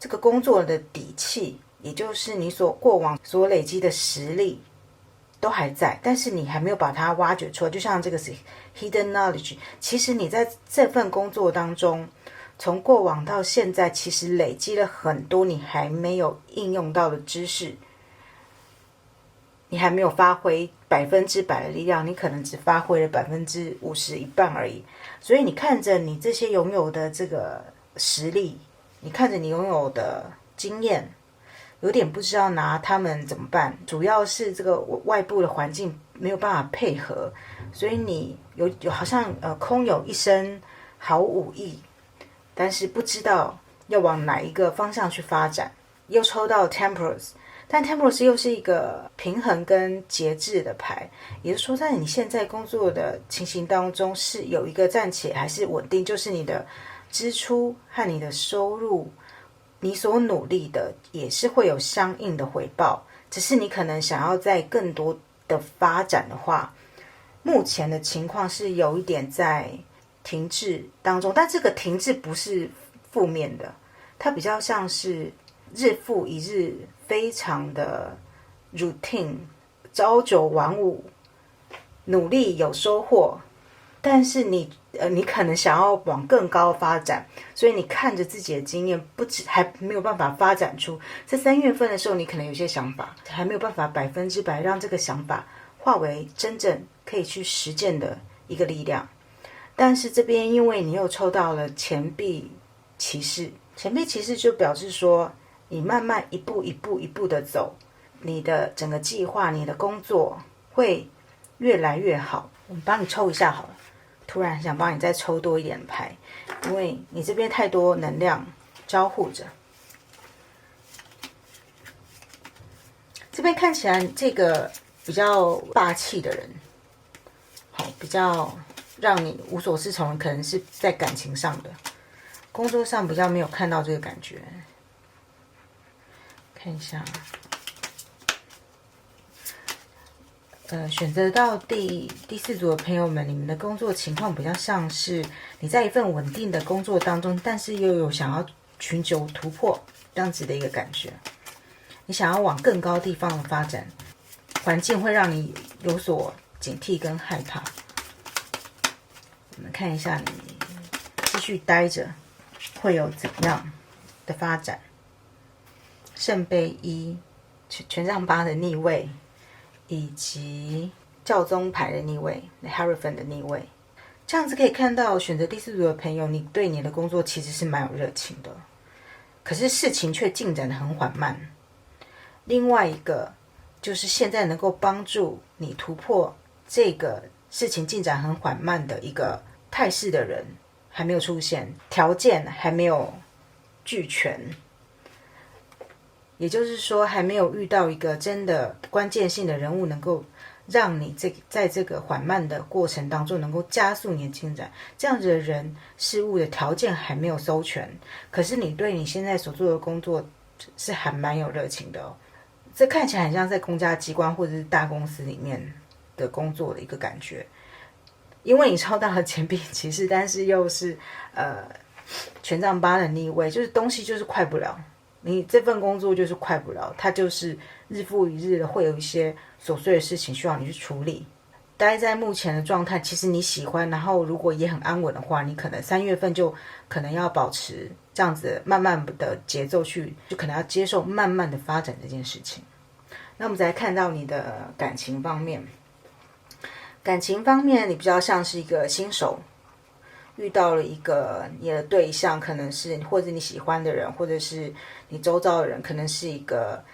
Speaker 1: 这个工作的底气，也就是你过往所累积的实力都还在，但是你还没有把它挖掘出来。就像这个是 hidden knowledge， 其实你在这份工作当中，从过往到现在，其实累积了很多你还没有应用到的知识，你还没有发挥100%的力量，你可能只发挥了50%一半而已。所以你看着你这些拥有的这个实力，你看着你拥有的经验，有点不知道拿他们怎么办。主要是这个外部的环境没有办法配合，所以你有好像空有一身好武艺，但是不知道要往哪一个方向去发展。又抽到 Temperance， 但 Temperance 又是一个平衡跟节制的牌，也就是说在你现在工作的情形当中是有一个暂且还是稳定，就是你的支出和你的收入，你所努力的也是会有相应的回报，只是你可能想要在更多的发展的话，目前的情况是有一点在停滞当中。但这个停滞不是负面的，它比较像是日复一日非常的 routine， 朝九晚五，努力有收获，但是你可能想要往更高发展，所以你看着自己的经验还没有办法发展出。在3月份的时候，你可能有些想法，还没有办法100%让这个想法化为真正可以去实践的一个力量。但是这边因为你又抽到了钱币骑士，钱币骑士就表示说你慢慢一步一步的走，你的整个计划，你的工作会越来越好。我们帮你抽一下好了，突然想帮你再抽多一点的牌，因为你这边太多能量交互着。这边看起来这个比较霸气的人，好，比较让你无所适从，可能是在感情上的，工作上比较没有看到这个感觉。看一下，选择到第4组的朋友们，你们的工作情况比较像是你在一份稳定的工作当中，但是又有想要寻求突破这样子的一个感觉。你想要往更高地方的发展，环境会让你有所警惕跟害怕。我们看一下你继续待着会有怎样的发展。圣杯一，权杖8的逆位，以及教宗牌的逆位 Hierophant 的逆位。这样子可以看到选择第4组的朋友，你对你的工作其实是蛮有热情的，可是事情却进展得很缓慢。另外一个就是现在能够帮助你突破这个事情进展很缓慢的一个态势的人还没有出现，条件还没有俱全，也就是说还没有遇到一个真的关键性的人物能够让你在这个缓慢的过程当中能够加速你的进展。这样子的人事物的条件还没有搜全，可是你对你现在所做的工作是还蛮有热情的哦。这看起来很像在公家机关或者是大公司里面的工作的一个感觉。因为你抽到了钱币骑士，但是又是权杖8的逆位，就是东西就是快不了，你这份工作就是快不了，它就是日复一日的会有一些琐碎的事情需要你去处理。待在目前的状态，其实你喜欢，然后如果也很安稳的话，你可能3月份就可能要保持这样子慢慢的节奏去，就可能要接受慢慢的发展这件事情。那我们再看到你的感情方面，感情方面你比较像是一个新手，遇到了一个你的对象，可能是或者你喜欢的人，或者是你周遭的人，可能是一个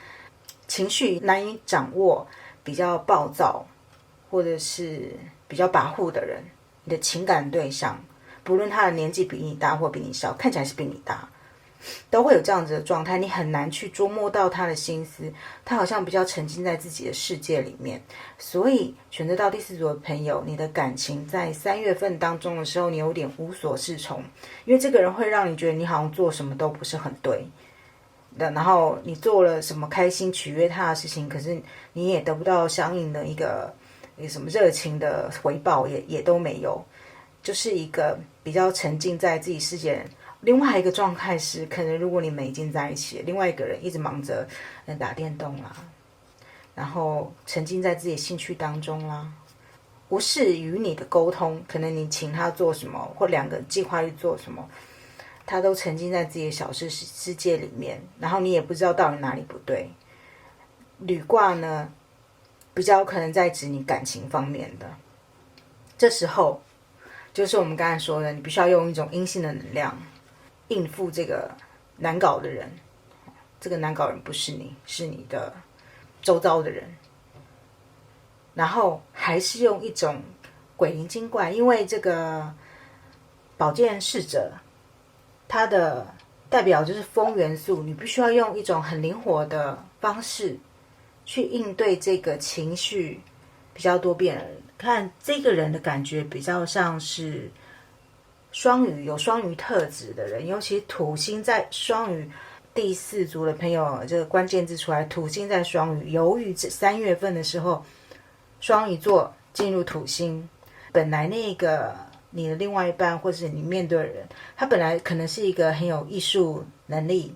Speaker 1: 情绪难以掌握、比较暴躁或者是比较跋扈的人，你的情感对象，不论他的年纪比你大或比你小，看起来是比你大，都会有这样子的状态，你很难去捉摸到他的心思，他好像比较沉浸在自己的世界里面。所以选择到第4组的朋友，你的感情在3月份当中的时候，你有点无所适从，因为这个人会让你觉得你好像做什么都不是很对的，然后你做了什么开心取悦他的事情，可是你也得不到相应的一个什么热情的回报，也都没有，就是一个比较沉浸在自己世界的人。另外一个状态是，可能如果你们已经在一起，另外一个人一直忙着打电动啦，然后沉浸在自己兴趣当中啦，无视与你的沟通，可能你请他做什么，或两个计划去做什么，他都沉浸在自己的小世界里面，然后你也不知道到底哪里不对。履卦呢，比较可能在指你感情方面的，这时候就是我们刚才说的，你必须要用一种阴性的能量应付这个难搞的人。这个难搞人不是你，是你的周遭的人，然后还是用一种鬼灵精怪，因为这个宝剑侍者它的代表就是风元素，你必须要用一种很灵活的方式去应对这个情绪比较多变的人。看这个人的感觉比较像是双鱼，有双鱼特质的人，尤其土星在双鱼第4组的朋友，这个关键字出来，土星在双鱼，由于3月份的时候双鱼座进入土星，本来那个你的另外一半或是你面对的人，他本来可能是一个很有艺术能力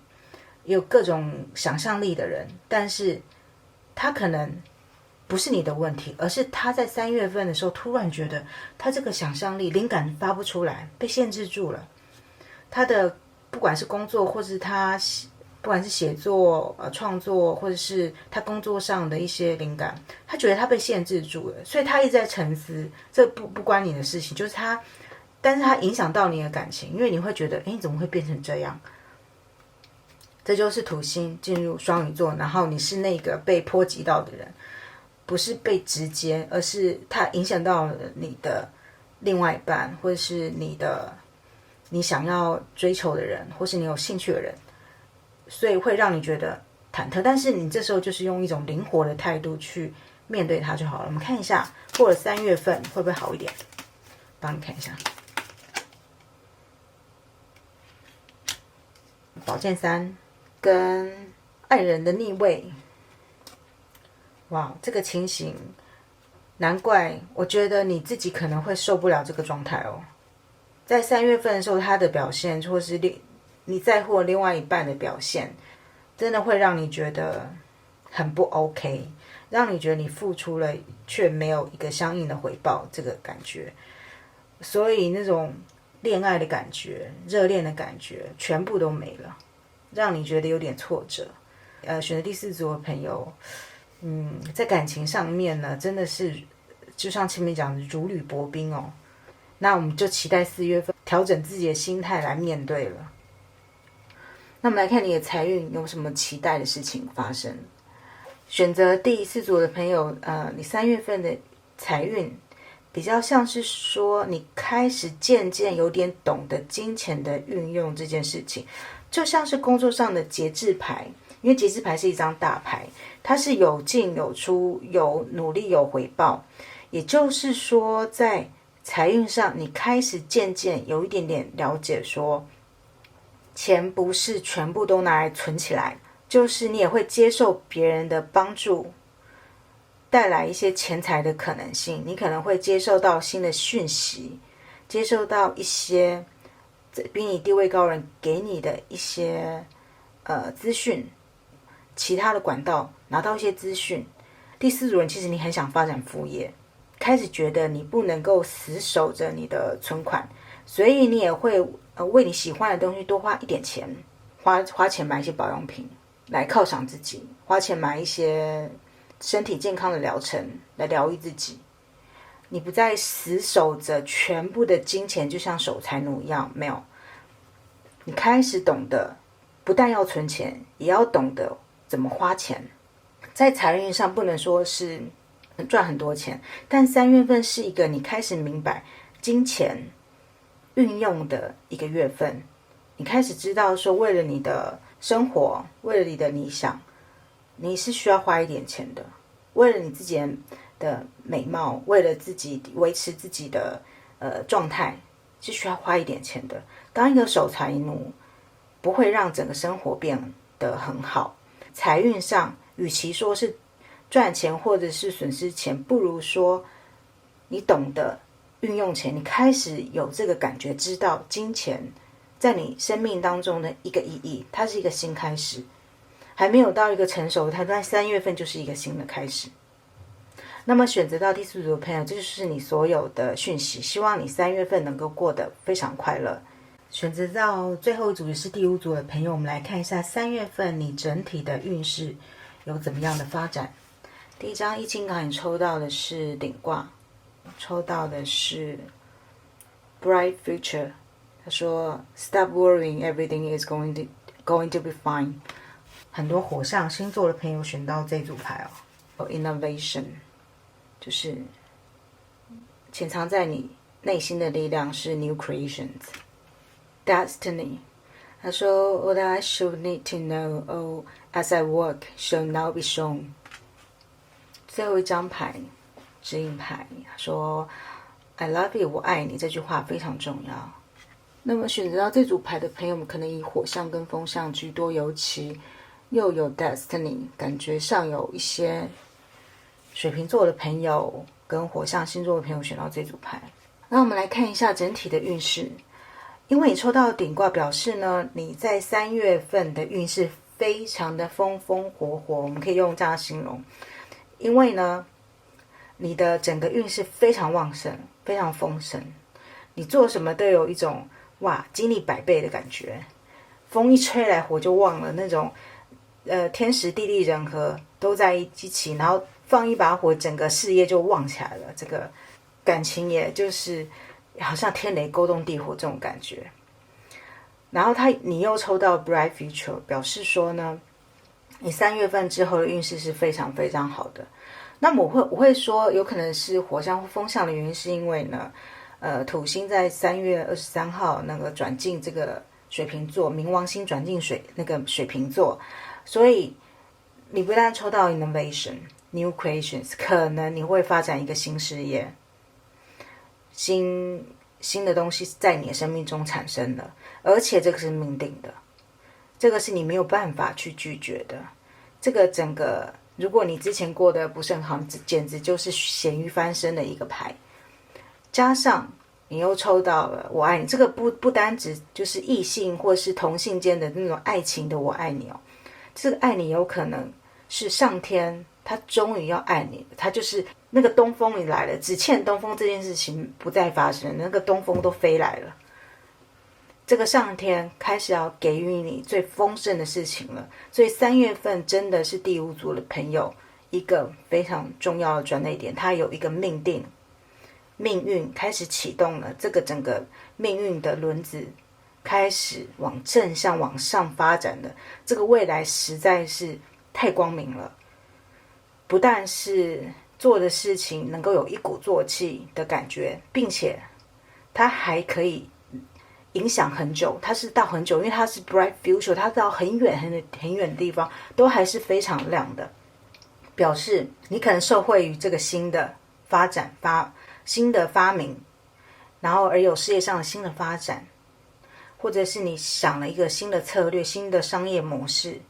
Speaker 1: 有各种想象力的人，但是他可能不是你的问题，而是他在3月份的时候突然觉得他这个想象力灵感发不出来，被限制住了。他的不管是工作，或是他不管是写作创作，或者是他工作上的一些灵感，他觉得他被限制住了，所以他一直在沉思，这不关你的事情，就是他，但是他影响到你的感情，因为你会觉得你怎么会变成这样。这就是土星进入双鱼座，然后你是那个被波及到的人，不是被直接，而是它影响到了你的另外一半，或者是你想要追求的人，或是你有兴趣的人，所以会让你觉得忐忑。但是你这时候就是用一种灵活的态度去面对它就好了。我们看一下过了3月份会不会好一点，帮你看一下。宝剑3跟爱人的逆位，哇，这个情形难怪我觉得你自己可能会受不了这个状态哦。在3月份的时候，他的表现或是你在乎另外一半的表现，真的会让你觉得很不 OK， 让你觉得你付出了却没有一个相应的回报，这个感觉。所以那种恋爱的感觉、热恋的感觉全部都没了，让你觉得有点挫折。选择第4组的朋友，在感情上面呢，真的是就像前面讲的如履薄冰哦。那我们就期待4月份调整自己的心态来面对了。那我们来看你的财运有什么期待的事情发生。选择第4组的朋友，你3月份的财运比较像是说你开始渐渐有点懂得金钱的运用这件事情，就像是工作上的节制牌，因为节制牌是一张大牌，它是有进有出，有努力有回报。也就是说在财运上你开始渐渐有一点点了解说，钱不是全部都拿来存起来，就是你也会接受别人的帮助，带来一些钱财的可能性。你可能会接受到新的讯息，接受到一些比你地位高人给你的一些资讯，其他的管道拿到一些资讯。第四组人其实你很想发展副业，开始觉得你不能够死守着你的存款，所以你也会为你喜欢的东西多花一点钱，花钱买一些保养品来犒赏自己，花钱买一些身体健康的疗程来疗愈自己。你不再死守着全部的金钱，就像守财奴一样，没有。你开始懂得，不但要存钱，也要懂得怎么花钱。在财运上不能说是赚很多钱，但3月份是一个你开始明白金钱运用的一个月份。你开始知道说，为了你的生活，为了你的理想，你是需要花一点钱的。为了你自己的美貌，为了自己维持自己的状态，是需要花一点钱的。当一个守财奴不会让整个生活变得很好。财运上与其说是赚钱或者是损失钱，不如说你懂得运用钱，你开始有这个感觉，知道金钱在你生命当中的一个意义，它是一个新开始，还没有到一个成熟的态度，但3月份就是一个新的开始。那么选择到第四组的朋友，这就是你所有的讯息，希望你3月份能够过得非常快乐。选择到最后一组也是第5组的朋友，我们来看一下3月份你整体的运势有怎么样的发展。第一张易经卡你抽到的是顶卦，抽到的是 Bright Future， 他说 Stop worrying, everything is going to be fine。 很多火象星座的朋友选到这组牌哦。Innovation 就是潜藏在你内心的力量是 New Creations。Destiny 他说 What I should need to know, oh, as I work, shall now be shown。 最后一张牌指引牌，他说 I love you， 我爱你，这句话非常重要。那么选择到这组牌的朋友们可能以火象跟风象居多，尤其又有 Destiny， 感觉上有一些水瓶座的朋友跟火象星座的朋友选到这组牌。那我们来看一下整体的运势。因为你抽到顶卦，表示呢你在3月份的运势非常的风风火火，我们可以用这样形容。因为呢你的整个运势非常旺盛，非常丰盛，你做什么都有一种哇精力100倍的感觉，风一吹来火就旺了那种，天时地利人和都在一起，然后放一把火，整个事业就旺起来了。这个感情也就是好像天雷勾动地火这种感觉。然后你又抽到 Bright Future， 表示说呢你3月份之后的运势是非常非常好的。那么我会说有可能是火象或风象的原因，是因为呢土星在3月23号那个转进这个水瓶座，冥王星转进水瓶座，所以你不但抽到 Innovation New Creations， 可能你会发展一个新事业，新的东西在你的生命中产生了，而且这个是命定的，这个是你没有办法去拒绝的。这个整个如果你之前过得不是很好，简直就是咸鱼翻身的一个牌。加上你又抽到了我爱你，这个不单只就是异性或是同性间的那种爱情的我爱你哦，这个爱你有可能是上天他终于要爱你了，他就是那个东风你来了，只欠东风这件事情不再发生，那个东风都飞来了，这个上天开始要给予你最丰盛的事情了。所以3月份真的是第5组的朋友一个非常重要的转捩点，它有一个命定，命运开始启动了，这个整个命运的轮子开始往正向往上发展了，这个未来实在是太光明了。不但是做的事情能够有一鼓作气的感觉，并且它还可以影响很久，它是到很久，因为它是 bright future， 它到很远很远的地方都还是非常亮的，表示你可能受惠于这个新的发展新的发明，然后而有事业上的新的发展，或者是你想了一个新的策略，新的商业模式，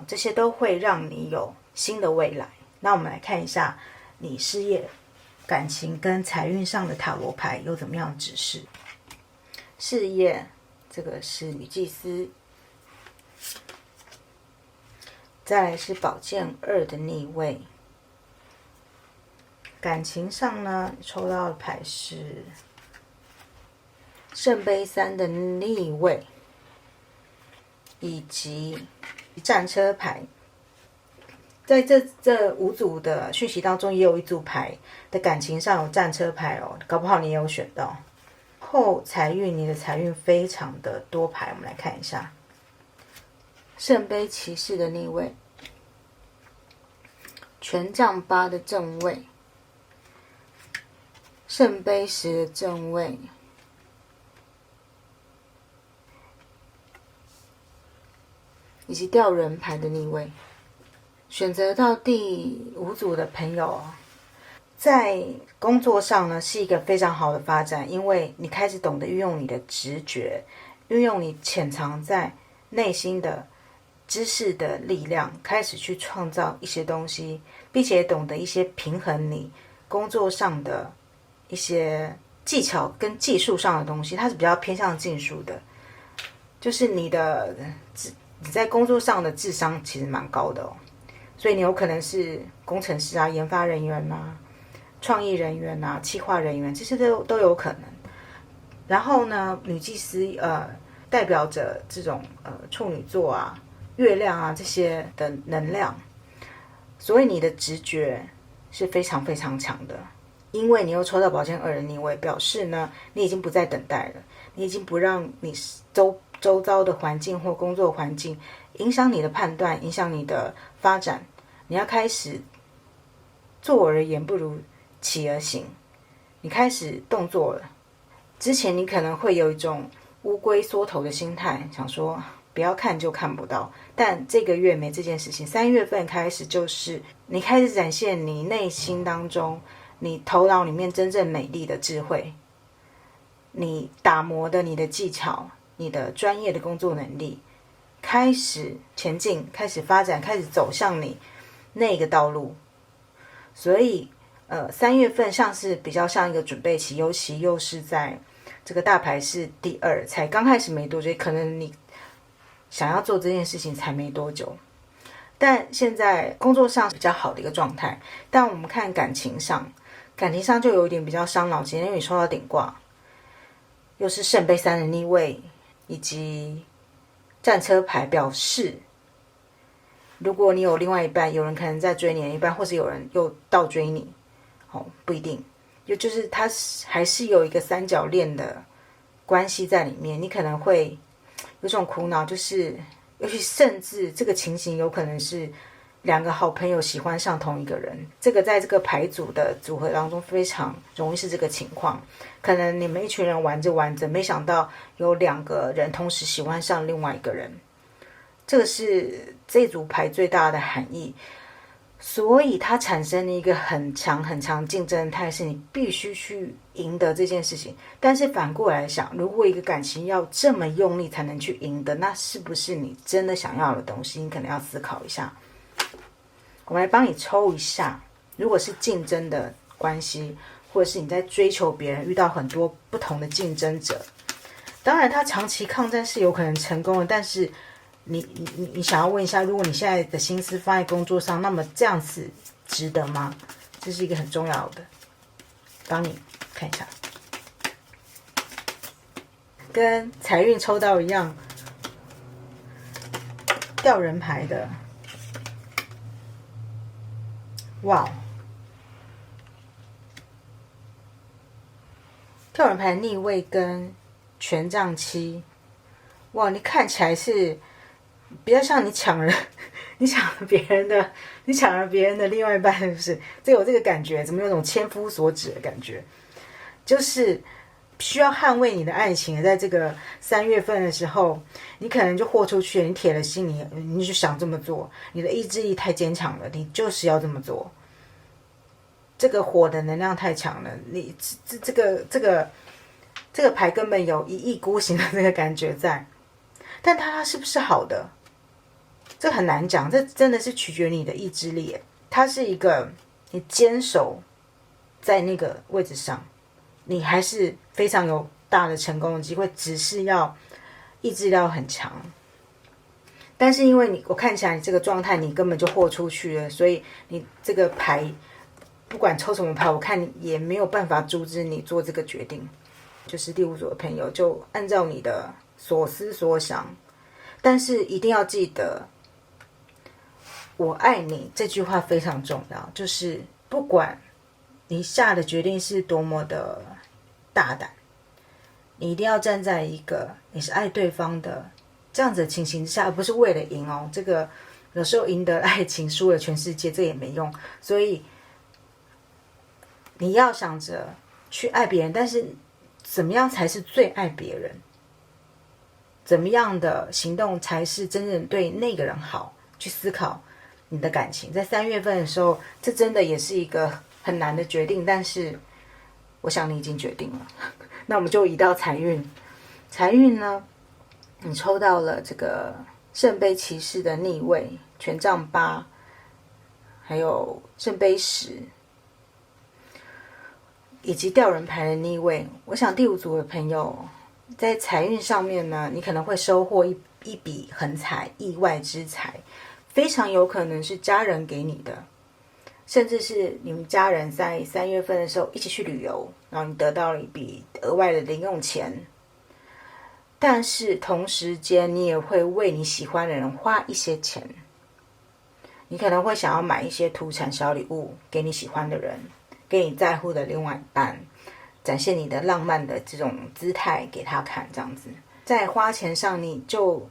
Speaker 1: 这些都会让你有新的未来。那我们来看一下你事业、感情跟财运上的塔罗牌有怎么样的指示。事业，这个是女祭司，再来是宝剑2的逆位。感情上呢，抽到的牌是圣杯3的逆位，以及战车牌。在这5组的讯息当中，也有一组牌的感情上有战车牌哦，搞不好你也有选到。后财运，你的财运非常的多牌，我们来看一下。圣杯骑士的逆位，权杖8的正位，圣杯10的正位，以及吊人牌的逆位。选择到第5组的朋友，在工作上呢是一个非常好的发展，因为你开始懂得运用你的直觉，运用你潜藏在内心的知识的力量，开始去创造一些东西，并且懂得一些平衡你工作上的一些技巧跟技术上的东西，它是比较偏向技术的，就是你在工作上的智商其实蛮高的哦。所以你有可能是工程师啊、研发人员啊、创意人员啊、企划人员，这些都有可能。然后呢，女祭司代表着这种处女座啊、月亮啊这些的能量，所以你的直觉是非常非常强的。因为你又抽到宝剑2的逆位，表示呢，你已经不再等待了，你已经不让你周遭的环境或工作环境影响你的判断，影响你的发展。你要开始坐而言不如起而行，你开始动作了。之前你可能会有一种乌龟缩头的心态，想说不要看就看不到，但这个月没这件事情。3月份开始，就是你开始展现你内心当中你头脑里面真正美丽的智慧，你打磨的你的技巧，你的专业的工作能力开始前进，开始发展，开始走向你那个道路。所以3月份像是比较像一个准备期，尤其又是在这个大牌是第2，才刚开始没多久，可能你想要做这件事情才没多久，但现在工作上比较好的一个状态。但我们看感情上就有一点比较伤脑筋，因为你抽到顶卦，又是圣杯3的逆位，以及战车牌，表示如果你有另外一半，有人可能在追你的一半，或者有人又倒追你，不一定，就是它还是有一个三角恋的关系在里面。你可能会有种苦恼，就是尤其甚至这个情形有可能是2个好朋友喜欢上同一个人，这个在这个牌组的组合当中非常容易是这个情况。可能你们一群人玩着玩着，没想到有2个人同时喜欢上另外一个人，这个是这组牌最大的含义。所以它产生了一个很强很强竞争的态势，你必须去赢得这件事情。但是反过来想，如果一个感情要这么用力才能去赢得，那是不是你真的想要的东西？你可能要思考一下。我们来帮你抽一下，如果是竞争的关系，或者是你在追求别人，遇到很多不同的竞争者，当然他长期抗战是有可能成功的，但是你想要问一下，如果你现在的心思放在工作上，那么这样子值得吗？这是一个很重要的，帮你看一下。跟财运抽到一样，吊人牌的，哇，吊人牌逆位跟权杖7，哇，你看起来是比较像你抢了别人的另外一半，是不是？有这个感觉，怎么有种千夫所指的感觉？就是需要捍卫你的爱情，在这个3月份的时候，你可能就豁出去，你铁了心，你就想这么做，你的意志力太坚强了，你就是要这么做。这个火的能量太强了，你这个牌根本有一意孤行的这个感觉在，但它是不是好的？这很难讲，这真的是取决你的意志力。它是一个你坚守在那个位置上，你还是非常有大的成功的机会，只是要意志力要很强。但是因为我看起来你这个状态你根本就豁出去了，所以你这个牌不管抽什么牌，我看也没有办法阻止你做这个决定。就是第五组的朋友就按照你的所思所想，但是一定要记得我爱你这句话非常重要，就是不管你下的决定是多么的大胆，你一定要站在一个你是爱对方的这样子的情形之下，而不是为了赢哦。这个有时候赢得爱情，输了全世界，这也没用。所以你要想着去爱别人，但是怎么样才是最爱别人？怎么样的行动才是真正对那个人好？去思考你的感情。在3月份的时候，这真的也是一个很难的决定，但是我想你已经决定了。那我们就移到财运。财运呢，你抽到了这个圣杯骑士的逆位、权杖8，还有圣杯10，以及吊人牌的逆位。我想第五组的朋友在财运上面呢，你可能会收获一笔横财、意外之财，非常有可能是家人给你的，甚至是你们家人在3月份的时候一起去旅游，然后你得到了一笔额外的零用钱。但是同时间你也会为你喜欢的人花一些钱，你可能会想要买一些土产小礼物给你喜欢的人，给你在乎的另外一半，展现你的浪漫的这种姿态给他看，这样子。在花钱上，你就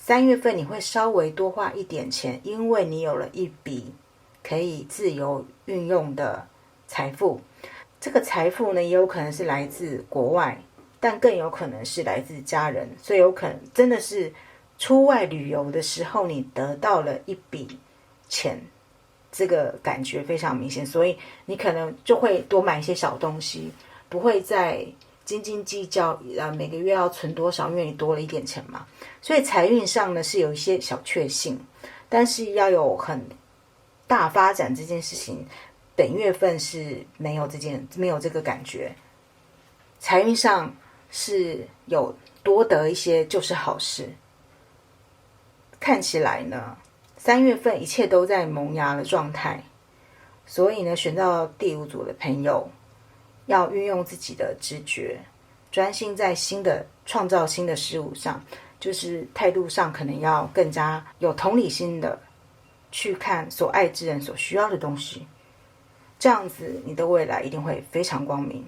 Speaker 1: 3月份你会稍微多花一点钱，因为你有了一笔可以自由运用的财富。这个财富呢，也有可能是来自国外，但更有可能是来自家人，所以有可能真的是出外旅游的时候你得到了一笔钱，这个感觉非常明显，所以你可能就会多买一些小东西，不会再斤斤计较每个月要存多少，因为你多了一点钱嘛。所以财运上呢是有一些小确幸，但是要有很大发展这件事情，本月份是没有这个感觉。财运上是有多得一些就是好事。看起来呢3月份一切都在萌芽的状态，所以呢选到第五组的朋友要运用自己的直觉，专心在创造新的事物上，就是态度上可能要更加有同理心的去看所爱之人所需要的东西，这样子你的未来一定会非常光明。